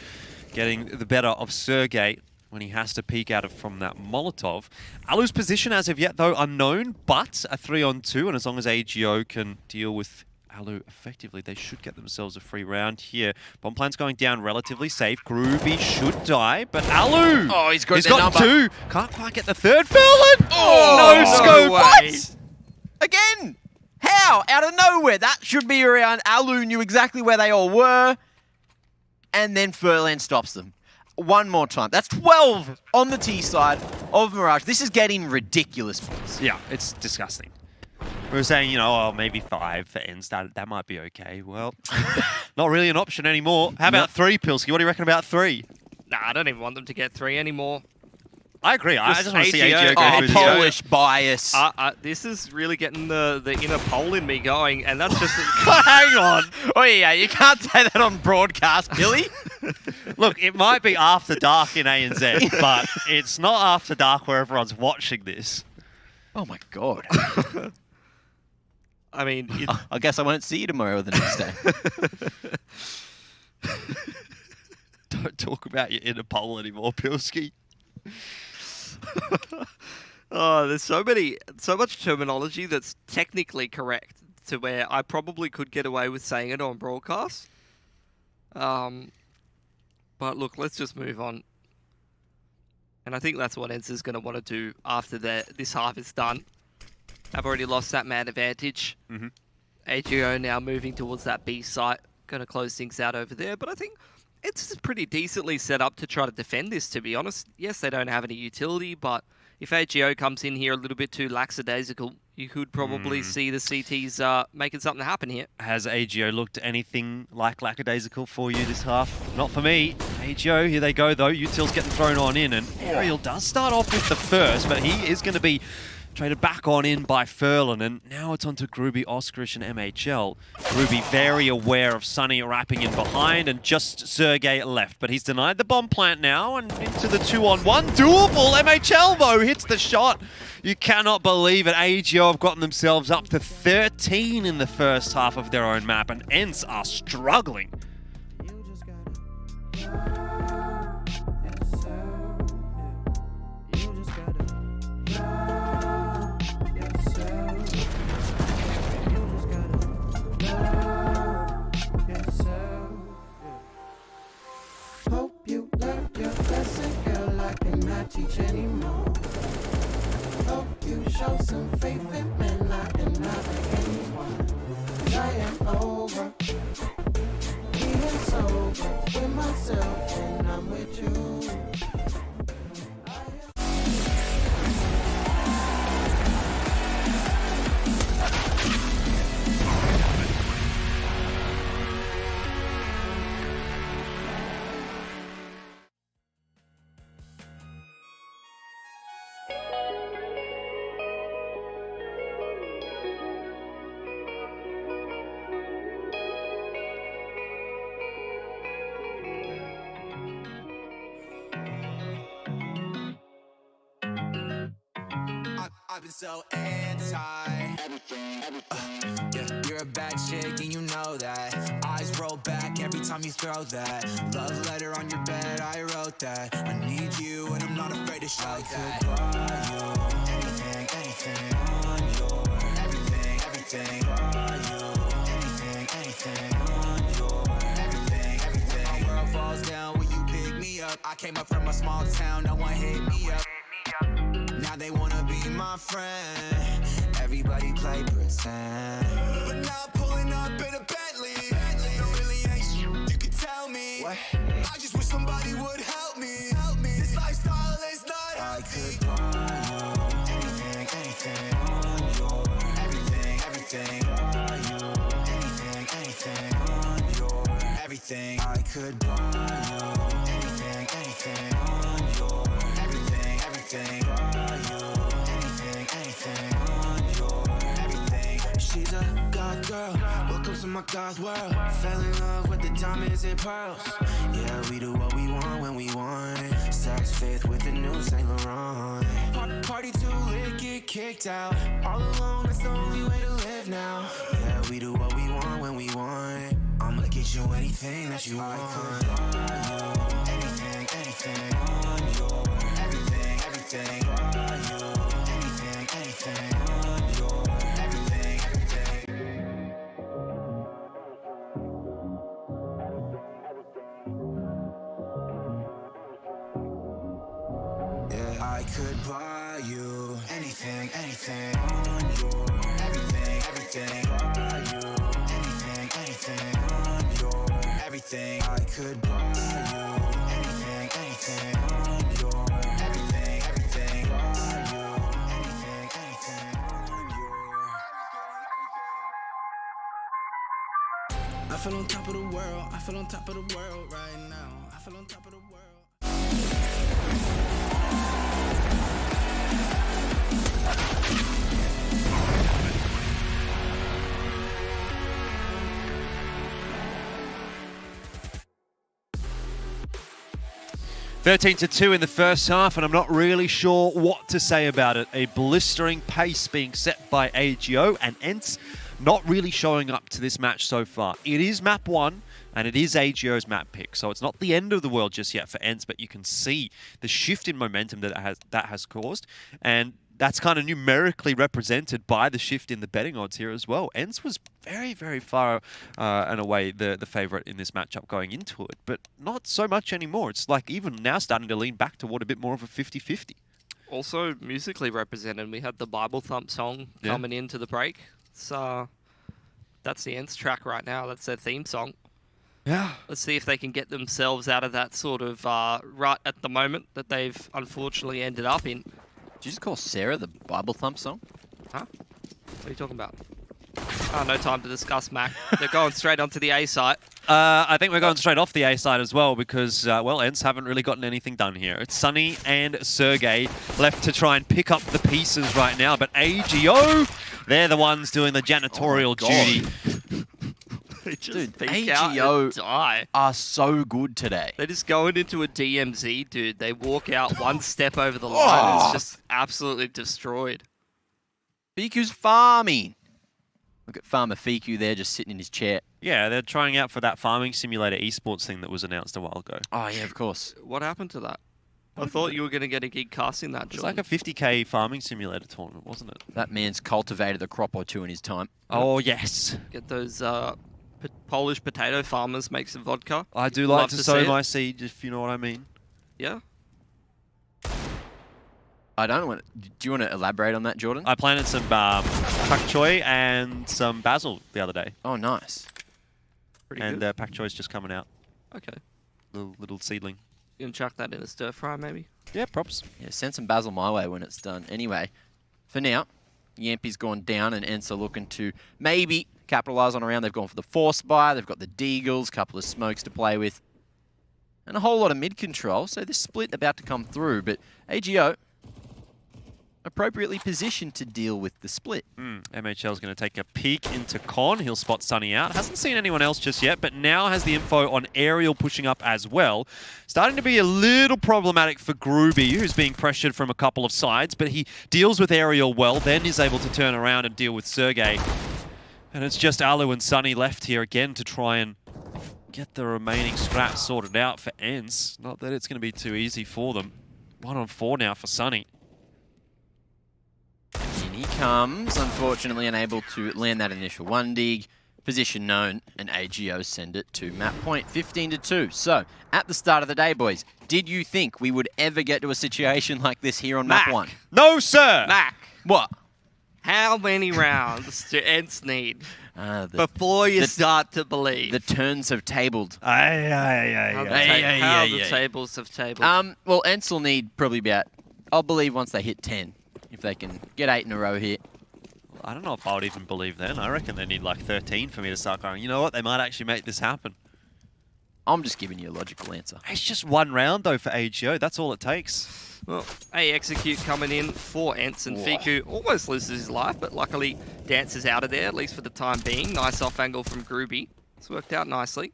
getting the better of Sergey when he has to peek out from that Molotov. Alu's position as of yet, though, unknown, but a 3-on-2, and as long as AGO can deal with Alu effectively, they should get themselves a free round here. Bomb plan's going down relatively safe. Groovy should die, but Alu! Oh, he's got 2. Can't quite get the 3rd. Furlan! Oh, no scope! What? Again! How? Out of nowhere. That should be around. Alu knew exactly where they all were. And then Furlan stops them. One more time. That's 12 on the T side of Mirage. This is getting ridiculous, boys. Yeah, it's disgusting. We were saying, you know, oh, maybe 5 for ENCE. That might be okay. Well, not really an option anymore. How about 3, Pilski? What do you reckon about 3? Nah, I don't even want them to get 3 anymore. I agree. I just want to see AGO go Oh, through Polish bias. This is really getting the inner pole in me going, and that's just... Hang on. Oh, yeah, you can't say that on broadcast, Billy. Look, it might be after dark in ANZ, but it's not after dark where everyone's watching this. Oh, my God. I mean... I guess I won't see you tomorrow or the next day. Don't talk about your inner pole anymore, Pilski. Oh, there's so much terminology that's technically correct to where I probably could get away with saying it on broadcast. But look, let's just move on. And I think that's what ENCE is going to want to do after this half is done. I've already lost that man advantage. AGO now moving towards that B site. Going to close things out over there. But I think it's pretty decently set up to try to defend this, to be honest. Yes, they don't have any utility, but if AGO comes in here a little bit too lackadaisical, you could probably see the CTs making something happen here. Has AGO looked anything like lackadaisical for you this half? Not for me. AGO, here they go though. Util's getting thrown on in, and Aerial does start off with the first, but he is going to be traded back on in by Furlan, and now it's on to Groovy, Oskarish, and MHL. Groovy very aware of Sunny wrapping in behind, and just Sergey left, but he's denied the bomb plant now, and into the 2-on-1. Doable! MHL, though, hits the shot. You cannot believe it. AGO have gotten themselves up to 13 in the first half of their own map, and ENCE are struggling. Teach anymore. Hope you show some faith in men, I am not like anyone. I am over. been so anti. Yeah, you're a bad chick and you know that. Eyes roll back every time you throw that. Love letter on your bed, I wrote that. I need you and I'm not afraid to show that. I could buy you anything, anything on your everything, everything. Buy you anything, anything on your everything, everything. My world falls down when you pick me up. I came up from a small town, no one hit me up. Now they wanna be my friend. Everybody play pretend. But now I'm pulling up in a Bentley. There really ain't shit you can tell me. What? I just wish somebody would help me. This lifestyle is not healthy. I could buy you anything, anything on your everything, everything. Buy you anything, anything on your everything. I could buy you anything, anything on your everything, everything. Buy you anything, anything on your everything. She's a God girl, welcome to my God's world. Fell in love with the diamonds and pearls. Yeah, we do what we want when we want. Sex fifth with the new Saint Laurent. Party too lit, get kicked out. All alone, that's the only way to live now. Yeah, we do what we want when we want. I'ma get you anything that you want. I could buy you anything, anything on your everything, everything. Buy you anything, anything on your everything, everything. Yeah, I could buy you anything, anything on your everything, everything. Buy you anything, anything on your everything. I could buy you anything, anything on your everything, everything. Buy you anything, anything on your. I feel on top of the world. I feel on top of the world right now. I feel on top of the world. (13-2) in the first half, and I'm not really sure what to say about it. A blistering pace being set by AGO, and ENCE not really showing up to this match so far. It is map 1, and it is AGO's map pick, so it's not the end of the world just yet for ENCE, but you can see the shift in momentum that has caused, and that's kind of numerically represented by the shift in the betting odds here as well. ENCE was very, very far and away the favourite in this matchup going into it, but not so much anymore. It's like even now starting to lean back toward a bit more of a 50-50. Also musically represented. We had the Bible Thump song coming into the break. So that's the ENCE track right now. That's their theme song. Yeah. Let's see if they can get themselves out of that sort of rut at the moment that they've unfortunately ended up in. Did you just call Sarah the Bible Thump song? Huh? What are you talking about? Oh, no time to discuss, Mac. They're going straight onto the A site. I think we're going straight off the A side as well because, well, ENCE haven't really gotten anything done here. It's Sunny and Sergey left to try and pick up the pieces right now, but AGO, they're the ones doing the janitorial duty. They just Dude, peek out AGO and die. are so good today. They're just going into a DMZ, dude. They walk out one step over the line. It's just absolutely destroyed. Fiku's farming. Look at Farmer Fiku there just sitting in his chair. Yeah, they're trying out for that farming simulator esports thing that was announced a while ago. Oh, yeah, of course. What happened to that? I thought you were going to get a gig casting that, It's Jordan. like a 50k farming simulator tournament, wasn't it? That man's cultivated a crop or two in his time. Oh, yes. Get those Polish potato farmers make some vodka. I do Love like to to sow see it. my seed, if you know what I mean. Yeah. I don't want. Do you want to elaborate on that, Jordan? I planted some pak choy and some basil the other day. Oh, nice. Pretty And good. pak choy's just coming out. Okay. Little seedling. You can chuck that in a stir fry, maybe? Yeah, props. Yeah, send some basil my way when it's done. Anyway, for now, Yampy's gone down and ENCE are looking to maybe capitalise on a round. They've gone for the force buy. They've got the Deagles, couple of smokes to play with, and a whole lot of mid control. So this split about to come through, but AGO appropriately positioned to deal with the split. MHL's going to take a peek into Con. He'll spot Sunny out. Hasn't seen anyone else just yet, but now has the info on Aerial pushing up as well. Starting to be a little problematic for Groovy, who's being pressured from a couple of sides, but he deals with Aerial well, then is able to turn around and deal with Sergey. And it's just Alu and Sunny left here again to try and get the remaining scraps sorted out for ENCE. Not that it's going to be too easy for them. 1-on-4 now for Sunny. In he comes, unfortunately unable to land that initial one dig. Position known, and AGO send it to map point, 15-2. So, at the start of the day, boys, did you think we would ever get to a situation like this here on map 1? No, sir! Mac, What? how many rounds do ENCE need before you start to believe? The turns have tabled. How the tables have tabled. Well, ENCE will need probably about, I'll believe once they hit 10. If they can get 8 in a row here. I don't know if I would even believe then. I reckon they need like 13 for me to start going, you know what, they might actually make this happen. I'm just giving you a logical answer. It's just one round though for AGO, that's all it takes. Well, Execute coming in for ENCE, and Fiku almost loses his life, but luckily dances out of there, at least for the time being. Nice off angle from Groovy. It's worked out nicely.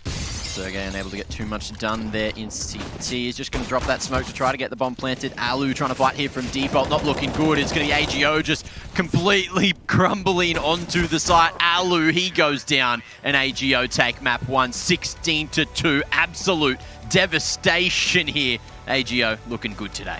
Sergey unable to get too much done there in CT. Is just going to drop that smoke to try to get the bomb planted. Alu trying to fight here from default, not looking good. It's going to be AGO just completely crumbling onto the site. Alu, he goes down, and AGO take map 1, 16-2. Absolute devastation here. AGO looking good today.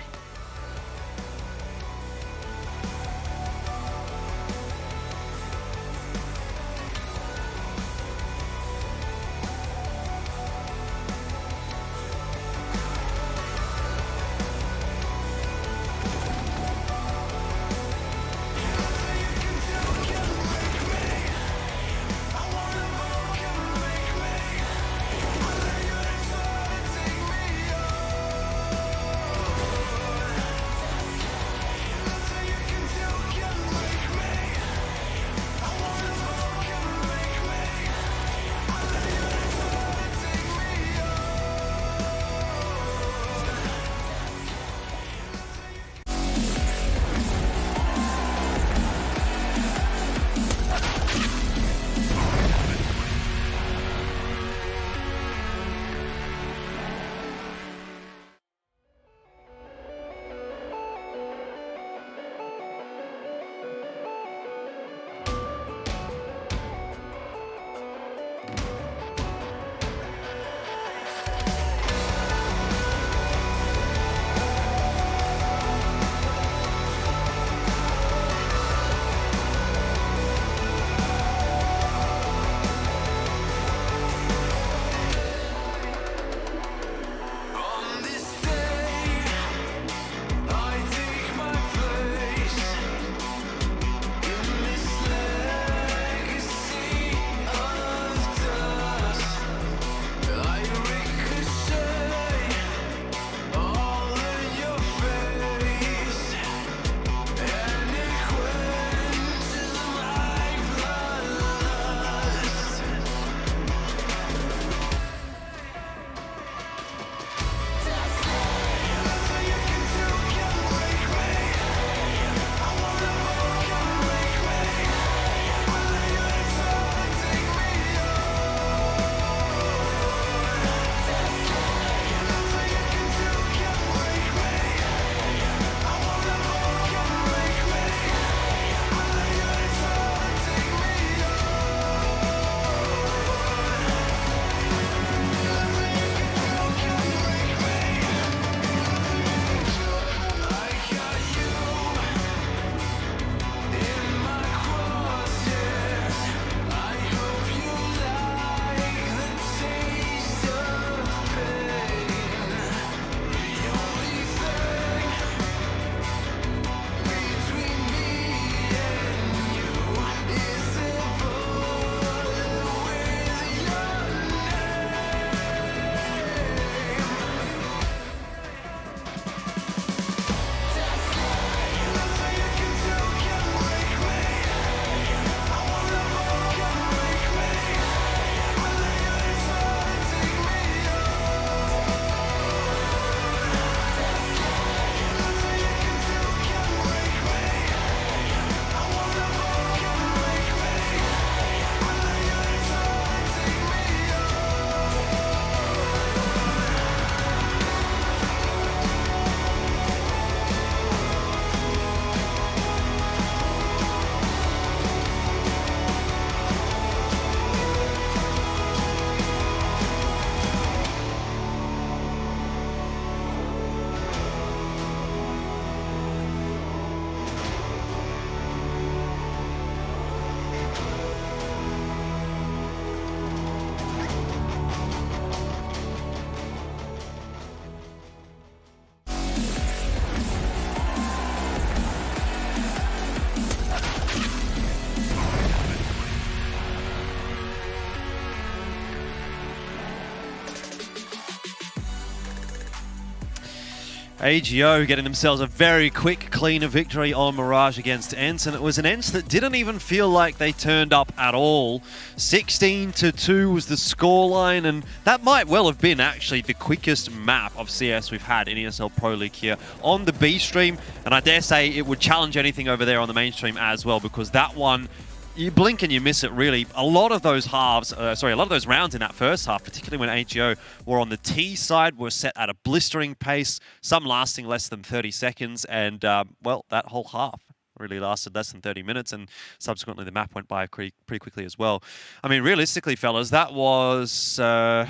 AGO getting themselves a very quick, cleaner victory on Mirage against ENCE, and it was an ENCE that didn't even feel like they turned up at all. 16-2 was the scoreline, and that might well have been actually the quickest map of CS we've had in ESL Pro League here on the B stream, and I dare say it would challenge anything over there on the main stream as well, because that one, you blink and you miss it, really. A lot of those rounds in that first half, particularly when AGO were on the T side, were set at a blistering pace, some lasting less than 30 seconds, and, well, that whole half really lasted less than 30 minutes, and subsequently the map went by pretty quickly as well. I mean, realistically, fellas, that was... I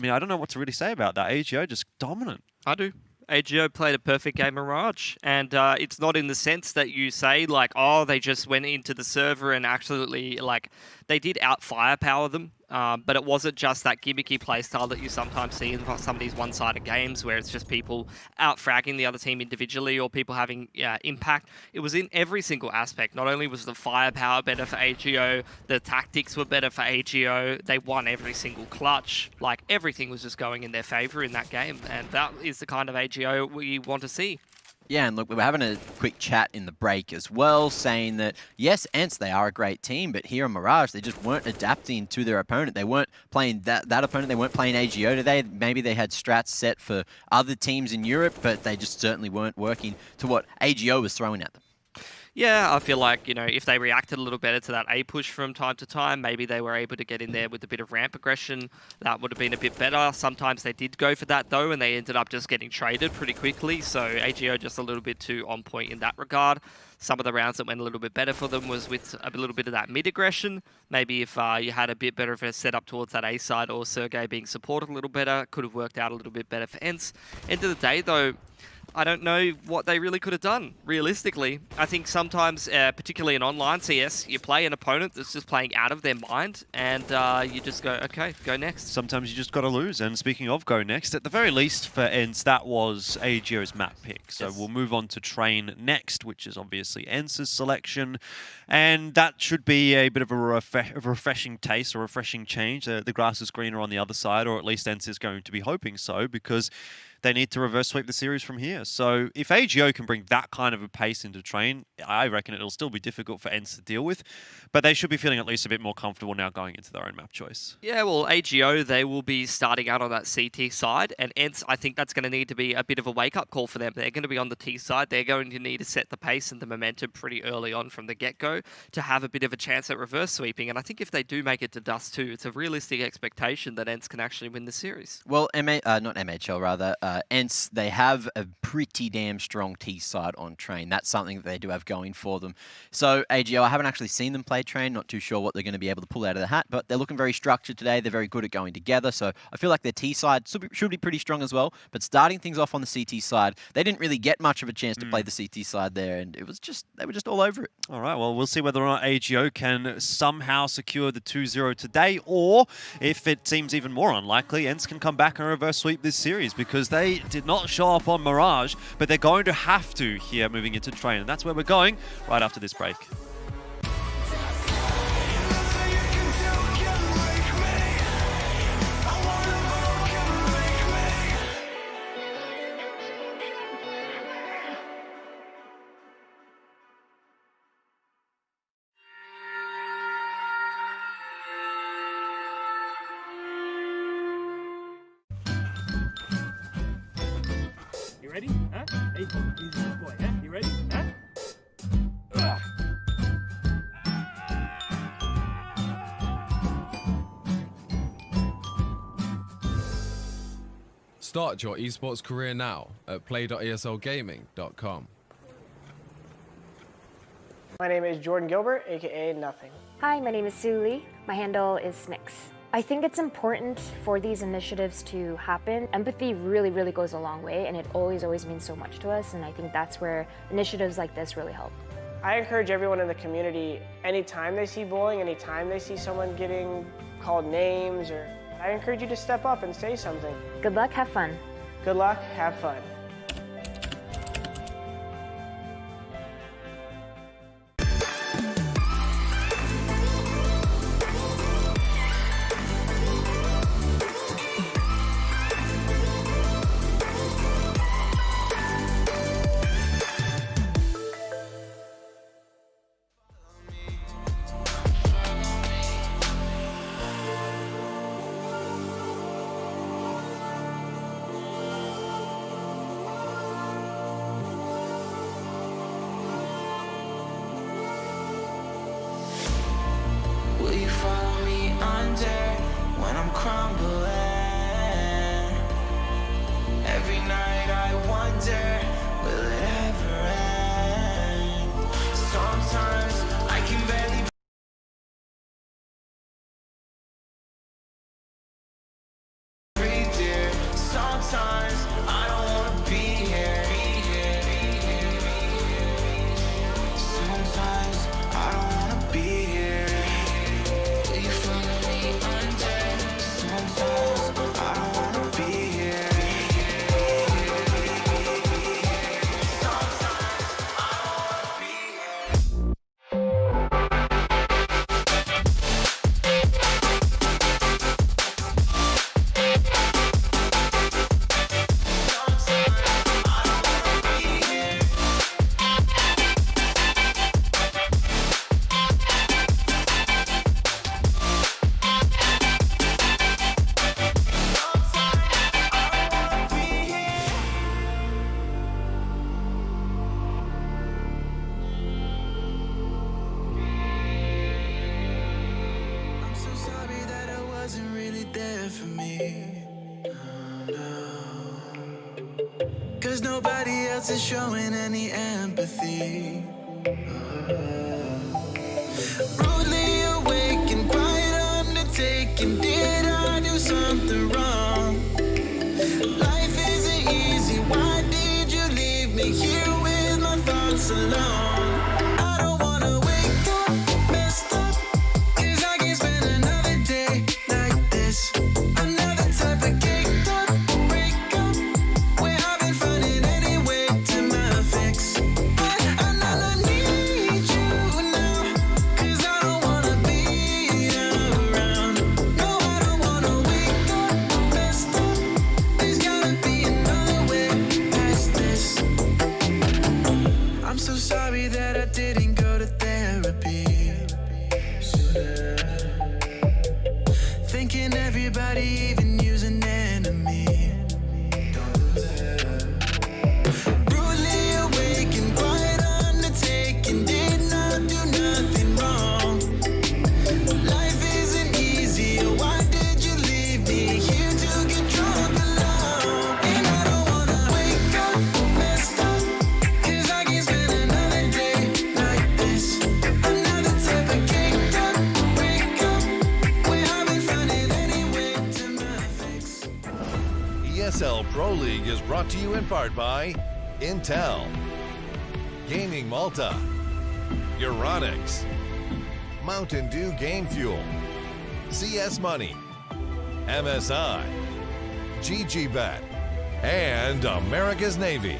mean, I don't know what to really say about that. AGO just dominant. I do. AGO played a perfect game of Mirage, and it's not in the sense that you say, like, oh, they just went into the server and absolutely, like, they did out-firepower them, but it wasn't just that gimmicky playstyle that you sometimes see in some of these one-sided games where it's just people out-fragging the other team individually or people having impact. It was in every single aspect. Not only was the firepower better for AGO, the tactics were better for AGO, they won every single clutch. Like, everything was just going in their favor in that game, and that is the kind of AGO we want to see. Yeah, and look, we were having a quick chat in the break as well, saying that, yes, ENCE, they are a great team, but here in Mirage, they just weren't adapting to their opponent. They weren't playing that opponent. They weren't playing AGO today. Maybe they had strats set for other teams in Europe, but they just certainly weren't working to what AGO was throwing at them. Yeah, I feel like, you know, if they reacted a little better to that A push from time to time, maybe they were able to get in there with a bit of ramp aggression. That would have been a bit better. Sometimes they did go for that, though, and they ended up just getting traded pretty quickly. So AGO just a little bit too on point in that regard. Some of the rounds that went a little bit better for them was with a little bit of that mid-aggression. Maybe if you had a bit better of a setup towards that A side or Sergey being supported a little better, could have worked out a little bit better for ENCE. End of the day, though, I don't know what they really could have done, realistically. I think sometimes, particularly in online CS, you play an opponent that's just playing out of their mind, and you just go, okay, go next. Sometimes you just got to lose, and speaking of go next, at the very least for ENCE, that was AGO's map pick. So we'll move on to Train next, which is obviously ENCE's selection, and that should be a bit of a refreshing taste or refreshing change. The grass is greener on the other side, or at least ENCE is going to be hoping so, because they need to reverse sweep the series from here. So if AGO can bring that kind of a pace into Train, I reckon it'll still be difficult for ENCE to deal with, but they should be feeling at least a bit more comfortable now going into their own map choice. Yeah, well, AGO, they will be starting out on that CT side, and ENCE, I think that's going to need to be a bit of a wake-up call for them. They're going to be on the T side. They're going to need to set the pace and the momentum pretty early on from the get-go to have a bit of a chance at reverse sweeping, and I think if they do make it to Dust 2, it's a realistic expectation that ENCE can actually win the series. Well, not MHL, rather. ENCE, they have a pretty damn strong T side on Train. That's something that they do have going for them. So AGO, I haven't actually seen them play Train. Not too sure what they're going to be able to pull out of the hat, but they're looking very structured today. They're very good at going together. So I feel like their T side should be pretty strong as well. But starting things off on the CT side, they didn't really get much of a chance to play the CT side there, and they were just all over it. All right, well, we'll see whether or not AGO can somehow secure the 2-0 today, or if it seems even more unlikely, ENCE can come back and reverse sweep this series, because they did not show up on Mirage, but they're going to have to here moving into Train, and that's where we're going right after this break. You ready? Huh? Hey, easy boy, huh? You ready? Huh? Start your esports career now at play.eslgaming.com. My name is Jordan Gilbert, aka Nothing. Hi, my name is Sue Lee. My handle is Smix. I think it's important for these initiatives to happen. Empathy really, really goes a long way, and it always means so much to us, and I think that's where initiatives like this really help. I encourage everyone in the community, anytime they see bullying, anytime they see someone getting called names, I encourage you to step up and say something. Good luck, have fun. Good luck, have fun. under when I'm crumbling. Every night I wonder, will it ever end? Sometimes I can barely breathe, dear. Sometimes I don't wanna be here. Sometimes I don't wanna be here. Will you follow me under? Sometimes I don't wanna be here. I'm so sorry that I wasn't really there for me. Cause nobody else is showing any empathy. Rudely awake and quite undertaken. Did I do something wrong? Life isn't easy. Why did you leave me here with my thoughts alone? I don't wanna wake up messed up, 'cause I can't spend another day like this. Another type of caked up breakup, where I've been finding any way to my fix. But I need you now, 'cause I don't wanna be around. No, I don't wanna wake up messed up. There's gotta be another way past this. I'm so sorry that I didn't go to therapy. Thinking everybody, even you's an enemy. Rudely awake and quite undertaken. Did not do nothing wrong. Life isn't easy. Why did you leave me here to get drunk alone? And I don't wanna wake up messed up, 'cause I can't spend another day like this. Another type of caked up breakup, where I've been finding any way to my fix. ESL Pro League is brought to you in part by Intel, Gaming Malta, Euronics, Mountain Dew Game Fuel, CS Money, MSI, GGBet, and America's Navy.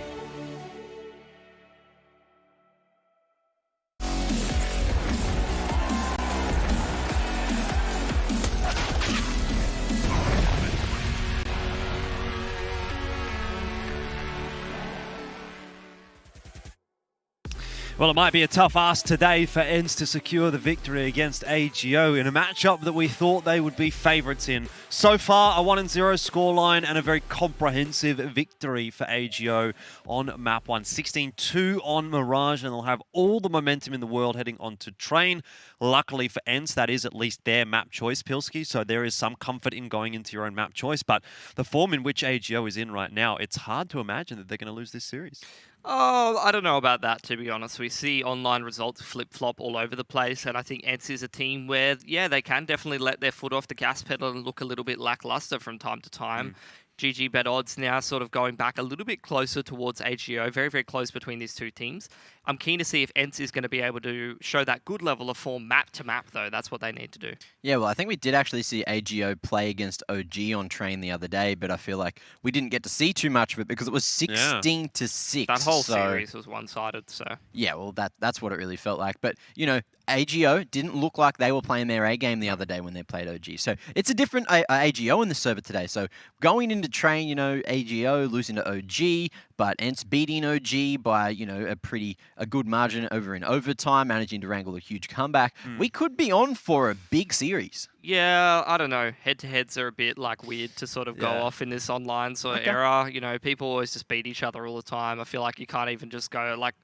Well, it might be a tough ask today for ENCE to secure the victory against AGO in a matchup that we thought they would be favourites in. So far, a 1-0 scoreline and a very comprehensive victory for AGO on map 1. 16-2 on Mirage, and they'll have all the momentum in the world heading on to Train. Luckily for ENCE, that is at least their map choice, Pilski, so there is some comfort in going into your own map choice. But the form in which AGO is in right now, it's hard to imagine that they're going to lose this series. Oh, I don't know about that, to be honest. We see online results flip-flop all over the place, and I think ENCE is a team where, yeah, they can definitely let their foot off the gas pedal and look a little bit lackluster from time to time. GGBet odds now sort of going back a little bit closer towards AGO, very, very close between these two teams. I'm keen to see if ENCE is going to be able to show that good level of form map to map, though. That's what they need to do. Yeah, well, I think we did actually see AGO play against OG on Train the other day, but I feel like we didn't get to see too much of it because it was 16-6. That whole series was one-sided, so... Yeah, well, that's what it really felt like. But, you know, AGO didn't look like they were playing their A game the other day when they played OG. So it's a different AGO in the server today. So going into Train, you know, AGO losing to OG, but ENCE beating OG by, you know, a pretty a good margin over in overtime, managing to wrangle a huge comeback. We could be on for a big series. Yeah, I don't know. Head-to-heads are a bit like weird to sort of go off in this online sort of era. You know, people always just beat each other all the time. I feel like you can't even just go like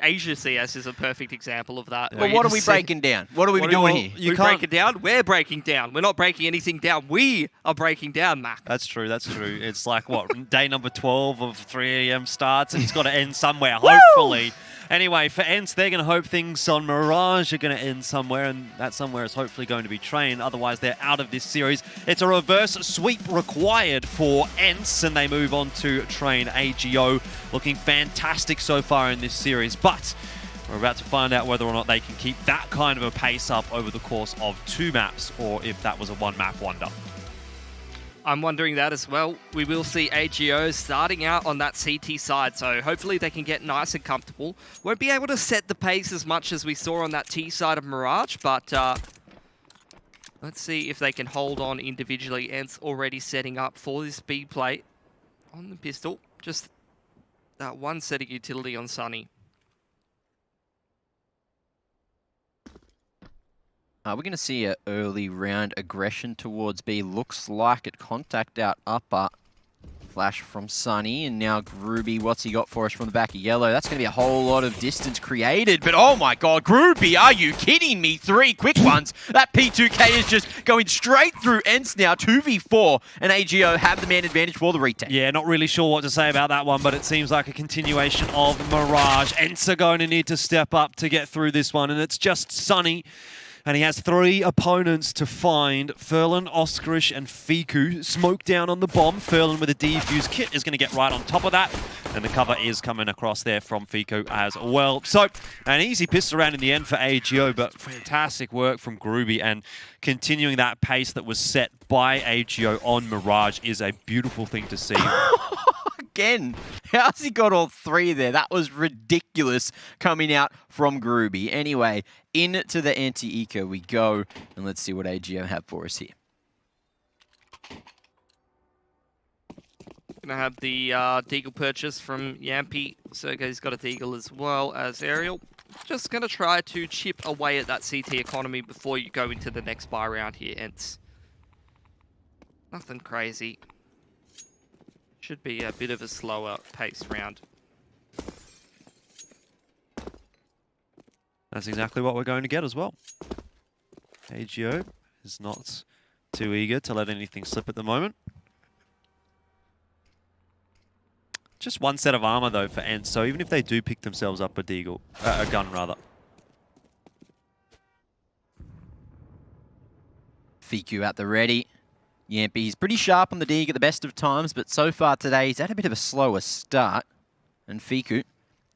Asia CS is a perfect example of that. Well, what are we breaking down? What are we doing here? You break it down. We're breaking down. We're not breaking anything down. We are breaking down, Mac. That's true. That's true. It's like what day number 12 of 3 AM starts, and it's got to end somewhere. Hopefully. Anyway, for ENCE, they're going to hope things on Mirage are going to end somewhere, and that somewhere is hopefully going to be Train. Otherwise, they're out of this series. It's a reverse sweep required for ENCE, and they move on to Train. AGO looking fantastic so far in this series, but we're about to find out whether or not they can keep that kind of a pace up over the course of 2 maps, or if that was a 1-map wonder. I'm wondering that as well. We will see AGO starting out on that CT side, so hopefully they can get nice and comfortable. Won't be able to set the pace as much as we saw on that T side of Mirage, but let's see if they can hold on individually. ENCE already setting up for this B plate on the pistol. Just that one setting utility on Sunny. We're going to see an early round aggression towards B. Looks like it. Contact out upper. Flash from Sunny, and now Groovy, what's he got for us from the back of yellow? That's going to be a whole lot of distance created, but oh my god, Groovy, are you kidding me? 3 quick ones. That P2K is just going straight through ENCE now, 2v4, and AGO have the man advantage for the retake. Yeah, not really sure what to say about that one, but it seems like a continuation of Mirage. ENCE are going to need to step up to get through this one, and it's just Sunny. And he has 3 opponents to find. Furlan, Oscarish, and Fiku. Smoke down on the bomb. Furlan with a defuse kit is going to get right on top of that. And the cover is coming across there from Fiku as well. So, an easy pistol round in the end for AGO, but fantastic work from Groovy. And continuing that pace that was set by AGO on Mirage is a beautiful thing to see. Again, how's he got all 3 there? That was ridiculous coming out from Groovy. Anyway, into the anti-eco we go, and let's see what AGO have for us here. Gonna have the Deagle purchase from Yampy. Sergey's got a Deagle as well as Aerial. Just gonna try to chip away at that CT economy before you go into the next buy round here, ENCE. Nothing crazy. Should be a bit of a slower pace round. That's exactly what we're going to get as well. AGO is not too eager to let anything slip at the moment. Just 1 set of armor though for ENCE, so even if they do pick themselves up a Deagle, a gun rather. Fiku at the ready. Yampy's pretty sharp on the dig at the best of times, but so far today he's had a bit of a slower start. And Fiku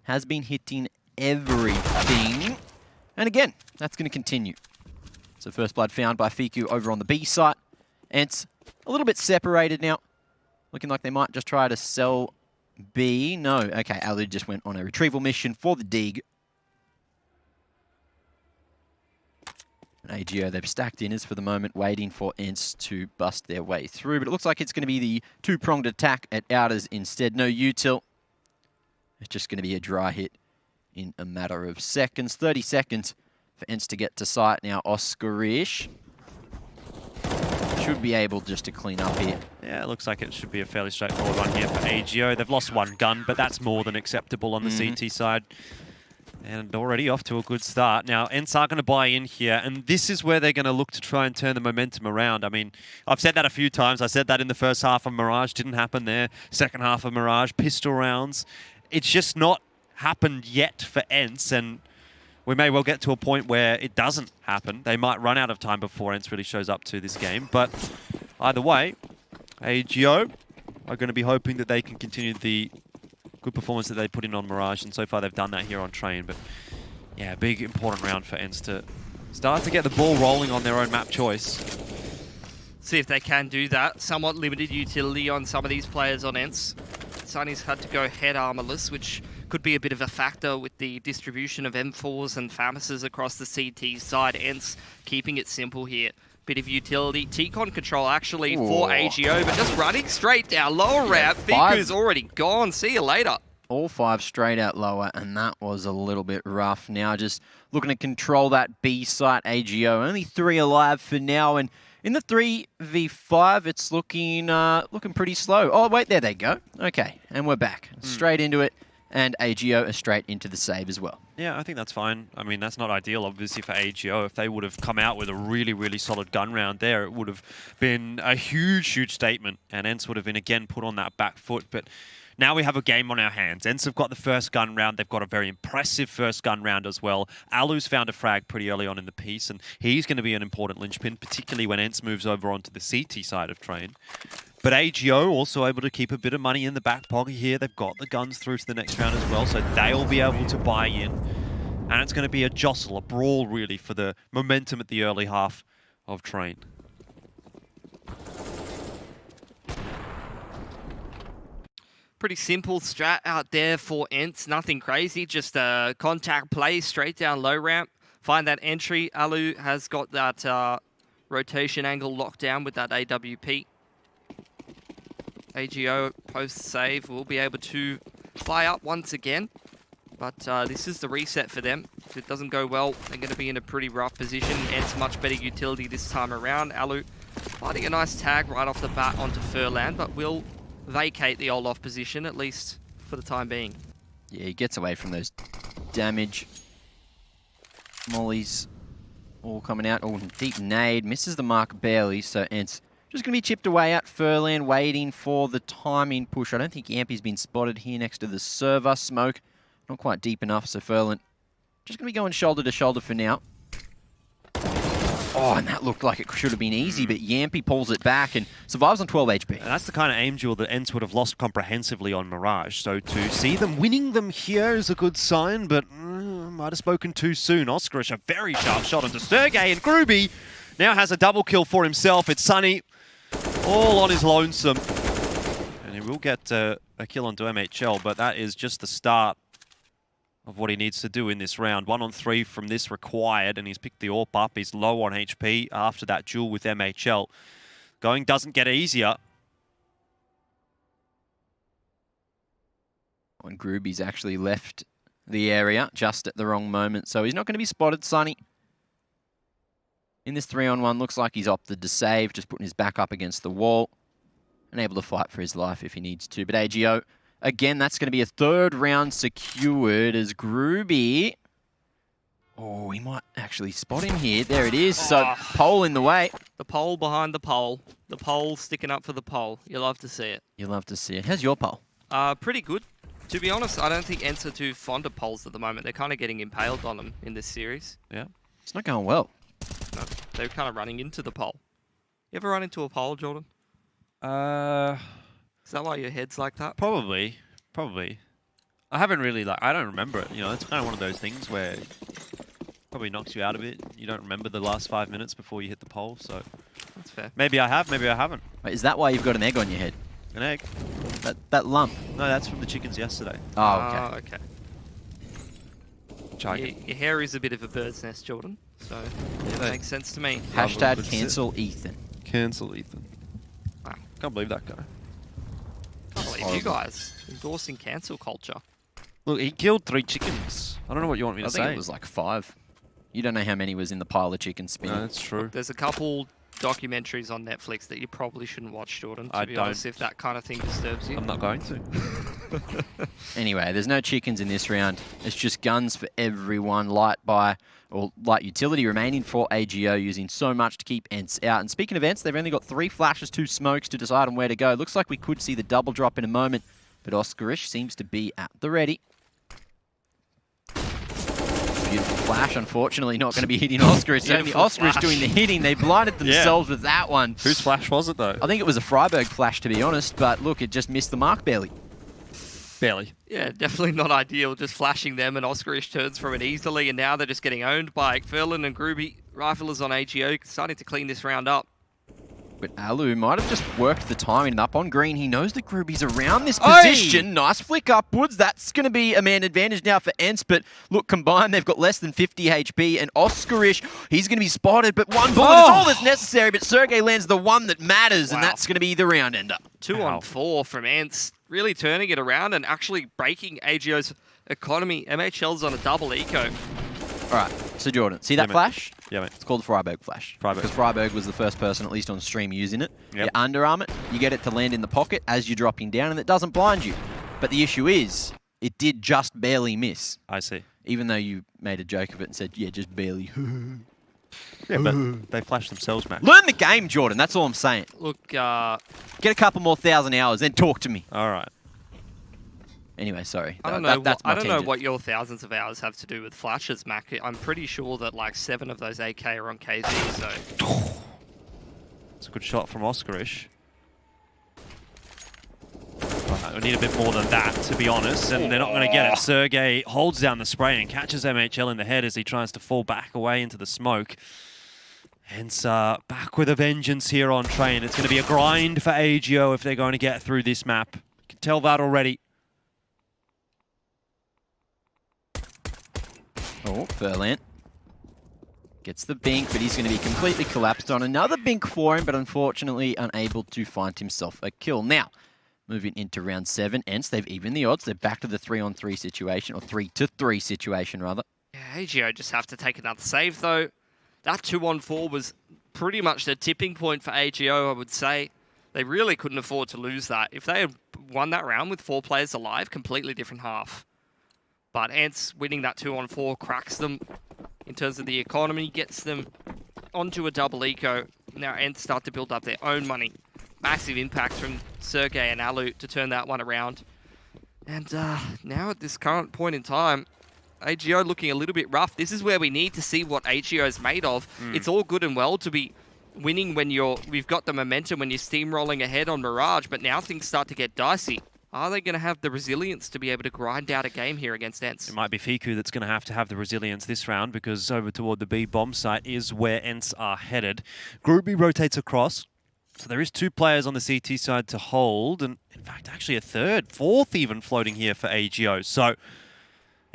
has been hitting everything. And again, that's going to continue. So first blood found by Fiku over on the B site. ENCE a little bit separated now. Looking like they might just try to sell B. No, okay, Ali just went on a retrieval mission for the dig. And AGO, they've stacked inners for the moment, waiting for ENCE to bust their way through. But it looks like it's going to be the 2-pronged attack at outers instead. No util. It's just going to be a dry hit in a matter of seconds. 30 seconds for ENCE to get to site now. Oscarish should be able just to clean up here. Yeah, it looks like it should be a fairly straightforward one here for AGO. They've lost 1 gun, but that's more than acceptable on the CT side. And already off to a good start. Now, ENCE are going to buy in here, and this is where they're going to look to try and turn the momentum around. I mean, I've said that a few times. I said that in the first half of Mirage. Didn't happen there. Second half of Mirage, pistol rounds. It's just not happened yet for ENCE, and we may well get to a point where it doesn't happen. They might run out of time before ENCE really shows up to this game. But either way, AGO are going to be hoping that they can continue the good performance that they put in on Mirage, and so far they've done that here on Train. But yeah, big important round for ENCE to start to get the ball rolling on their own map choice. See if they can do that. Somewhat limited utility on some of these players on ENCE. Sunny's had to go head armorless, which could be a bit of a factor with the distribution of M4s and FAMASs across the CT side. ENCE keeping it simple here. Bit of utility. T-Con control actually for AGO, but just running straight down. Lower ramp. Fiku's already gone. See you later. All 5 straight out lower, and that was a little bit rough. Now just looking to control that B site, AGO. Only 3 alive for now, and in the 3v5, it's looking pretty slow. Oh, wait, there they go. Okay, and we're back. Straight into it, and AGO are straight into the save as well. Yeah, I think that's fine. I mean, that's not ideal, obviously, for AGO. If they would have come out with a really, really solid gun round there, it would have been a huge, huge statement, and ENCE would have been, again, put on that back foot. But now we have a game on our hands. ENCE have got the first gun round. They've got a very impressive first gun round as well. Alu's found a frag pretty early on in the piece, and he's going to be an important linchpin, particularly when ENCE moves over onto the CT side of Train. But AGO also able to keep a bit of money in the back pocket here. They've got the guns through to the next round as well, so they'll be able to buy in. And it's going to be a jostle, a brawl, really, for the momentum at the early half of Train. Pretty simple strat out there for ENCE. Nothing crazy, just a contact play straight down low ramp. Find that entry. Alu has got that rotation angle locked down with that AWP. AGO post-save will be able to fly up once again. But this is the reset for them. If it doesn't go well, they're going to be in a pretty rough position. ENCE much better utility this time around. Alu finding a nice tag right off the bat onto Furland, but will vacate the Olaf position, at least for the time being. Yeah, he gets away from those damage. Molly's all coming out. Oh, deep nade. Misses the mark barely, so ENCE just going to be chipped away at. Furland waiting for the timing push. I don't think Ampy's been spotted here next to the server. Smoke not quite deep enough, so Furland just going to be going shoulder to shoulder for now. Oh, and that looked like it should have been easy, but Yampy pulls it back and survives on 12 HP. And that's the kind of aim duel that ENCE would have lost comprehensively on Mirage. So to see them winning them here is a good sign, but might have spoken too soon. Oscarish, a very sharp shot onto Sergey, and Gruby now has a double kill for himself. It's Sunny all on his lonesome. And he will get a kill onto MHL, but that is just the start of what he needs to do in this round. 1 on 3 from this required, and he's picked the AWP up. He's low on HP after that duel with MHL. Going doesn't get easier. And Gruby's actually left the area just at the wrong moment, so he's not going to be spotted, Sunny. In this 3-on-1, looks like he's opted to save, just putting his back up against the wall and able to fight for his life if he needs to. But AGO, again, that's going to be a 3rd round secured as Gruby. Oh, he might actually spot him here. There it is. So, pole in the way. The pole behind the pole. The pole sticking up for the pole. You love to see it. You love to see it. How's your pole? Pretty good. To be honest, I don't think ENCE are too fond of poles at the moment. They're kind of getting impaled on them in this series. Yeah. It's not going well. No, they're kind of running into the pole. You ever run into a pole, Jordan? Is that why your head's like that? Probably. I haven't really, I don't remember it. You know, it's kind of one of those things where it probably knocks you out a bit. You don't remember the last 5 minutes before you hit the pole, so. That's fair. Maybe I have, maybe I haven't. Wait, is that why you've got an egg on your head? An egg? That lump? No, that's from the chickens yesterday. Oh, okay. Your hair is a bit of a bird's nest, Jordan, so it makes sense to me. Hashtag cancel Ethan. Cancel Ethan. Wow. Can't believe that guy. Can't believe you guys endorsing cancel culture. Look, he killed 3 chickens. I don't know what you want me to say. I think it was like 5. You don't know how many was in the pile of chicken spinning. No, that's true. Look, there's a couple documentaries on Netflix that you probably shouldn't watch, Jordan, to be honest, if that kind of thing disturbs you. I'm not going to. Anyway, there's no chickens in this round. It's just guns for everyone. Light utility remaining for AGO, using so much to keep ENCE out. And speaking of ENCE, they've only got 3 flashes, 2 smokes to decide on where to go. Looks like we could see the double drop in a moment, but Oscarish seems to be at the ready. Beautiful flash, unfortunately not going to be hitting Oscarish. Only Oscarish doing the hitting. They blinded themselves with that one. Whose flash was it, though? I think it was a Freiburg flash, to be honest, but look, it just missed the mark barely. Barely. Yeah, definitely not ideal, just flashing them, and Oscarish turns from it easily, and now they're just getting owned by Furlan and Gruby. Riflers on AGO, starting to clean this round up. But Alu might have just worked the timing up on green. He knows that Gruby's around this position. Nice flick upwards. That's going to be a man advantage now for ENCE. But look, combined, they've got less than 50 HP. And Oscarish, he's going to be spotted. But one bullet is all that's necessary. But Sergey lands the one that matters. And that's going to be the round ender. 2 on 4 from ENCE. really turning it around and actually breaking AGO's economy. MHL's on a double eco. All right, so Jordan, see that flash? Yeah, mate. It's called the Freiburg flash. Because Freiburg was the first person, at least on stream, using it. Yep. You underarm it, you get it to land in the pocket as you're dropping down, and it doesn't blind you. But the issue is, it did just barely miss. I see. Even though you made a joke of it and said, yeah, just barely. Yeah, but they flashed themselves, Mac. Learn the game, Jordan. That's all I'm saying. Look, get a couple more 1,000 hours, then talk to me. All right. Anyway, sorry. I don't know. That's my I don't know tangent. what your thousands of hours have to do with flashes, Mac. I'm pretty sure that like 7 of those AK are on KZ. So It's a good shot from Oscarish. We need a bit more than that, to be honest, and they're not going to get it. Sergey holds down the spray and catches MHL in the head as he tries to fall back away into the smoke. Hence, back with a vengeance here on train. It's going to be a grind for AGO if they're going to get through this map. You can tell that already. Oh, Furlan gets the bink, but he's going to be completely collapsed on another bink for him, but unfortunately unable to find himself a kill. Now, moving into round 7, ENCE, they've evened the odds. They're back to the 3-on-3 situation, or 3-to-3 situation, rather. yeah, AGO just have to take another save though. That 2-on-4 was pretty much the tipping point for AGO, I would say. They really couldn't afford to lose that. If they had won that round with 4 players alive, completely different half. But ENCE winning that 2-on-4 cracks them in terms of the economy, gets them onto a double eco. Now ENCE start to build up their own money. Massive impact from Sergey and Alu to turn that one around. And now at this current point in time, AGO looking a little bit rough. This is where we need to see what AGO is made of. It's all good and well to be winning when we've got the momentum when you're steamrolling ahead on Mirage, but now things start to get dicey. Are they going to have the resilience to be able to grind out a game here against ENCE? It might be Fiku that's going to have the resilience this round, because over toward the B bomb site is where ENCE are headed. Group B rotates across. So there is 2 players on the CT side to hold, and in fact actually a 3rd, 4th even floating here for AGO. So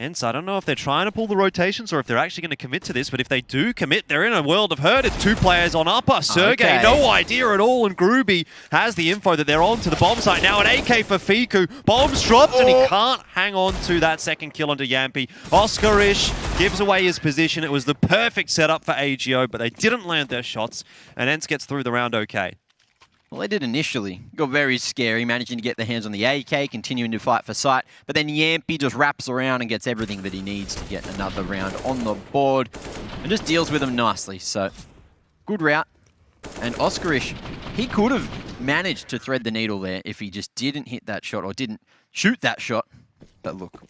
ENCE, I don't know if they're trying to pull the rotations or if they're actually going to commit to this, but if they do commit, they're in a world of hurt. It's 2 players on upper. Sergey, no idea at all, and Groovy has the info that they're on to the bomb site now. An AK for Fiku. Bomb's dropped, and he can't hang on to that second kill onto Yampi. Oscarish gives away his position. It was the perfect setup for AGO, but they didn't land their shots, and ENCE gets through the round okay. Well, they did initially. Got very scary, managing to get their hands on the AK, continuing to fight for sight. But then Yampi just wraps around and gets everything that he needs to get another round on the board. And just deals with them nicely. So, good route. And Oscarish, he could have managed to thread the needle there if he just didn't hit that shot or didn't shoot that shot. But look,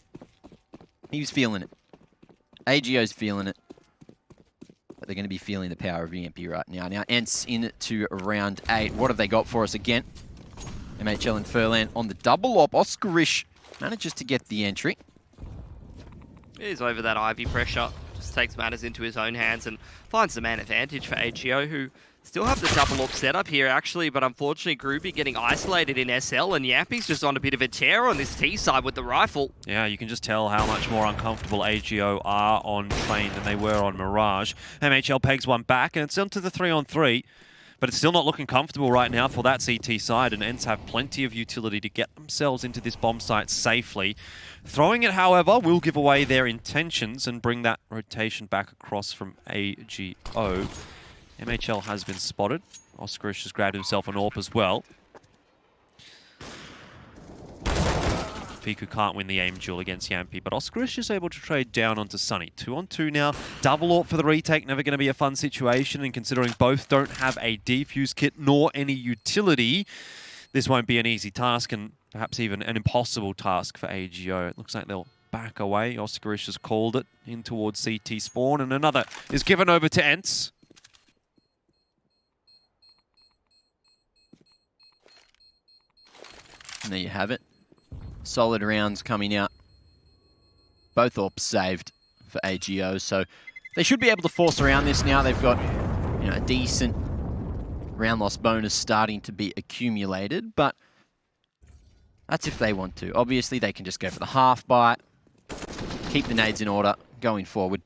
he was feeling it. AGO's feeling it. But they're going to be feeling the power of EMP right now. Now, ENCE into round 8. What have they got for us again? MHL and Furlan on the double op. Oscarish manages to get the entry. He's over that Ivy pressure. Just takes matters into his own hands and finds the man advantage for AGO, who still have the double op setup here, actually, but unfortunately, Groovy getting isolated in SL, and Yampi's just on a bit of a tear on this T side with the rifle. Yeah, you can just tell how much more uncomfortable AGO are on train than they were on Mirage. MHL pegs one back, and it's onto the 3-on-3, but it's still not looking comfortable right now for that CT side, and ENCE have plenty of utility to get themselves into this bomb site safely. Throwing it, however, will give away their intentions and bring that rotation back across from AGO. MHL has been spotted. Oscarish has grabbed himself an AWP as well. Fiku can't win the aim duel against Yampi, but Oscarish is able to trade down onto Sunny. 2-on-2 now. Double AWP for the retake. Never going to be a fun situation, and considering both don't have a defuse kit nor any utility, this won't be an easy task, and perhaps even an impossible task for AGO. It looks like they'll back away. Oscarish has called it in towards CT spawn, and another is given over to ENCE. And there you have it. Solid rounds coming out. Both AWPs saved for AGO, so they should be able to force around this now. They've got, you know, a decent round loss bonus starting to be accumulated, but that's if they want to. Obviously, they can just go for the half bite, keep the nades in order going forward.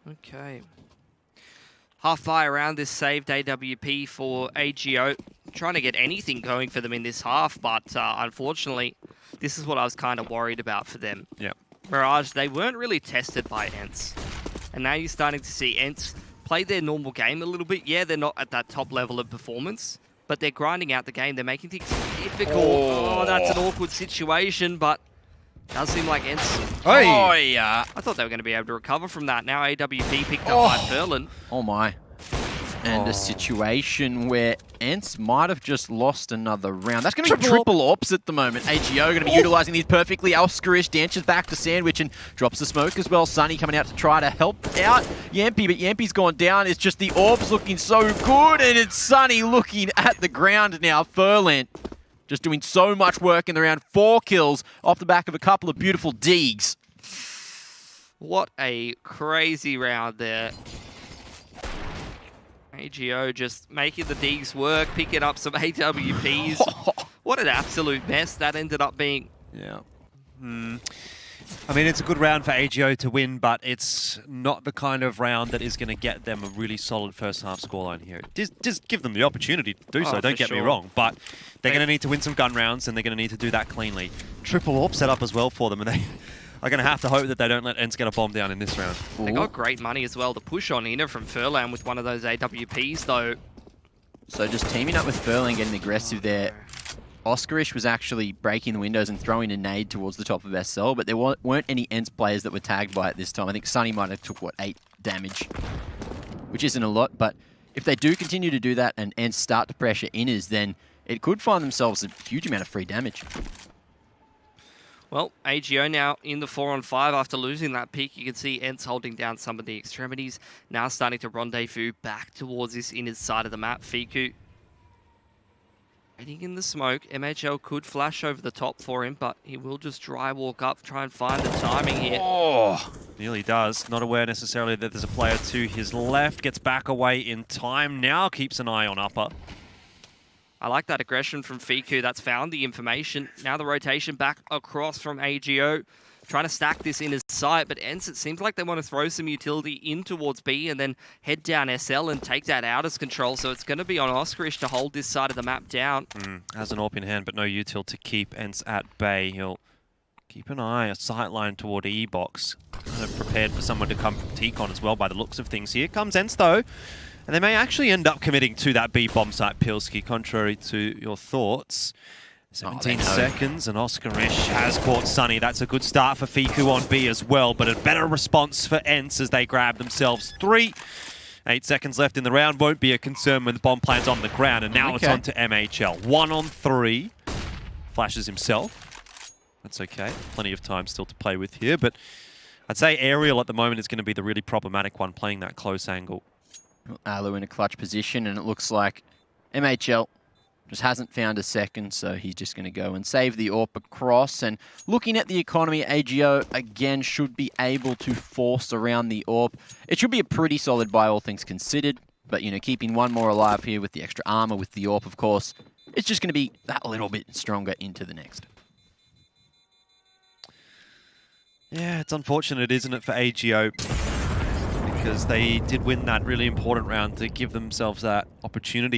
Okay. half buy around this saved AWP for AGO. Trying to get anything going for them in this half, but unfortunately, this is what I was kind of worried about for them. Yeah. Mirage, they weren't really tested by ENCE. And now you're starting to see ENCE play their normal game a little bit. Yeah, they're not at that top level of performance, but they're grinding out the game. They're making things difficult. Oh, that's an awkward situation, but does seem like ENCE. Oh, yeah. I thought they were going to be able to recover from that. Now AWP picked up by Furlan. Oh, my. And a situation where ENCE might have just lost another round. That's going to be triple ops at the moment. AGO going to be utilising these perfectly. Oscarish dances back to Sandwich and drops the smoke as well. Sunny coming out to try to help out Yampy, but Yampy's gone down. It's just the orbs looking so good, and it's Sunny looking at the ground now. Furlan just doing so much work in the round. 4 kills off the back of a couple of beautiful digs. What a crazy round there. AGO just making the digs work, picking up some AWPs. What an absolute mess that ended up being. Yeah. I mean, it's a good round for AGO to win, but it's not the kind of round that is going to get them a really solid first half scoreline here. Just give them the opportunity to do so, don't get me wrong, but they're going to need to win some gun rounds, and they're going to need to do that cleanly. Triple AWP set up as well for them, and they are going to have to hope that they don't let ENCE get a bomb down in this round. They got great money as well to push on Inner from Furlan with one of those AWPs, though. So just teaming up with Furlan, getting aggressive there. Oscarish was actually breaking the windows and throwing a nade towards the top of SL, but there weren't any ENCE players that were tagged by it this time. I think Sunny might have took, what, 8 damage, which isn't a lot, but if they do continue to do that and ENCE start to pressure Inners, then it could find themselves a huge amount of free damage. Well, AGO now in the 4-on-5 after losing that pick. You can see ENCE holding down some of the extremities. Now starting to rendezvous back towards this inner side of the map. Fiku waiting in the smoke. MHL could flash over the top for him, but he will just dry walk up, try and find the timing here. Oh, nearly does. Not aware necessarily that there's a player to his left. Gets back away in time. Now keeps an eye on upper. I like that aggression from Fiku. That's found the information. Now the rotation back across from AGO. Trying to stack this in his sight, but ENCE, it seems like they want to throw some utility in towards B and then head down SL and take that out as control. So it's going to be on Oscarish to hold this side of the map down. Has an AWP in hand, but no util to keep ENCE at bay. He'll keep an eye, a sight line toward E-box. Kind of prepared for someone to come from T-Con as well by the looks of things. Here comes ENCE though. And they may actually end up committing to that B bomb site, Pilski, contrary to your thoughts. 17 seconds, and Oscarish has caught Sunny. That's a good start for Fiku on B as well, but a better response for ENCE as they grab themselves 3. 8 seconds left in the round. Won't be a concern when the bomb plan's on the ground, and now it's on to MHL. 1 on 3. Flashes himself. That's okay. Plenty of time still to play with here, but I'd say Aerial at the moment is going to be the really problematic one, playing that close angle. Alu in a clutch position, and it looks like MHL just hasn't found a second, so he's just going to go and save the AWP across. And looking at the economy, AGO again should be able to force around the AWP. It should be a pretty solid buy, all things considered, but, you know, keeping one more alive here with the extra armor, with the AWP, of course, it's just going to be that little bit stronger into the next. Yeah, it's unfortunate, isn't it, for AGO? Because they did win that really important round to give themselves that opportunity.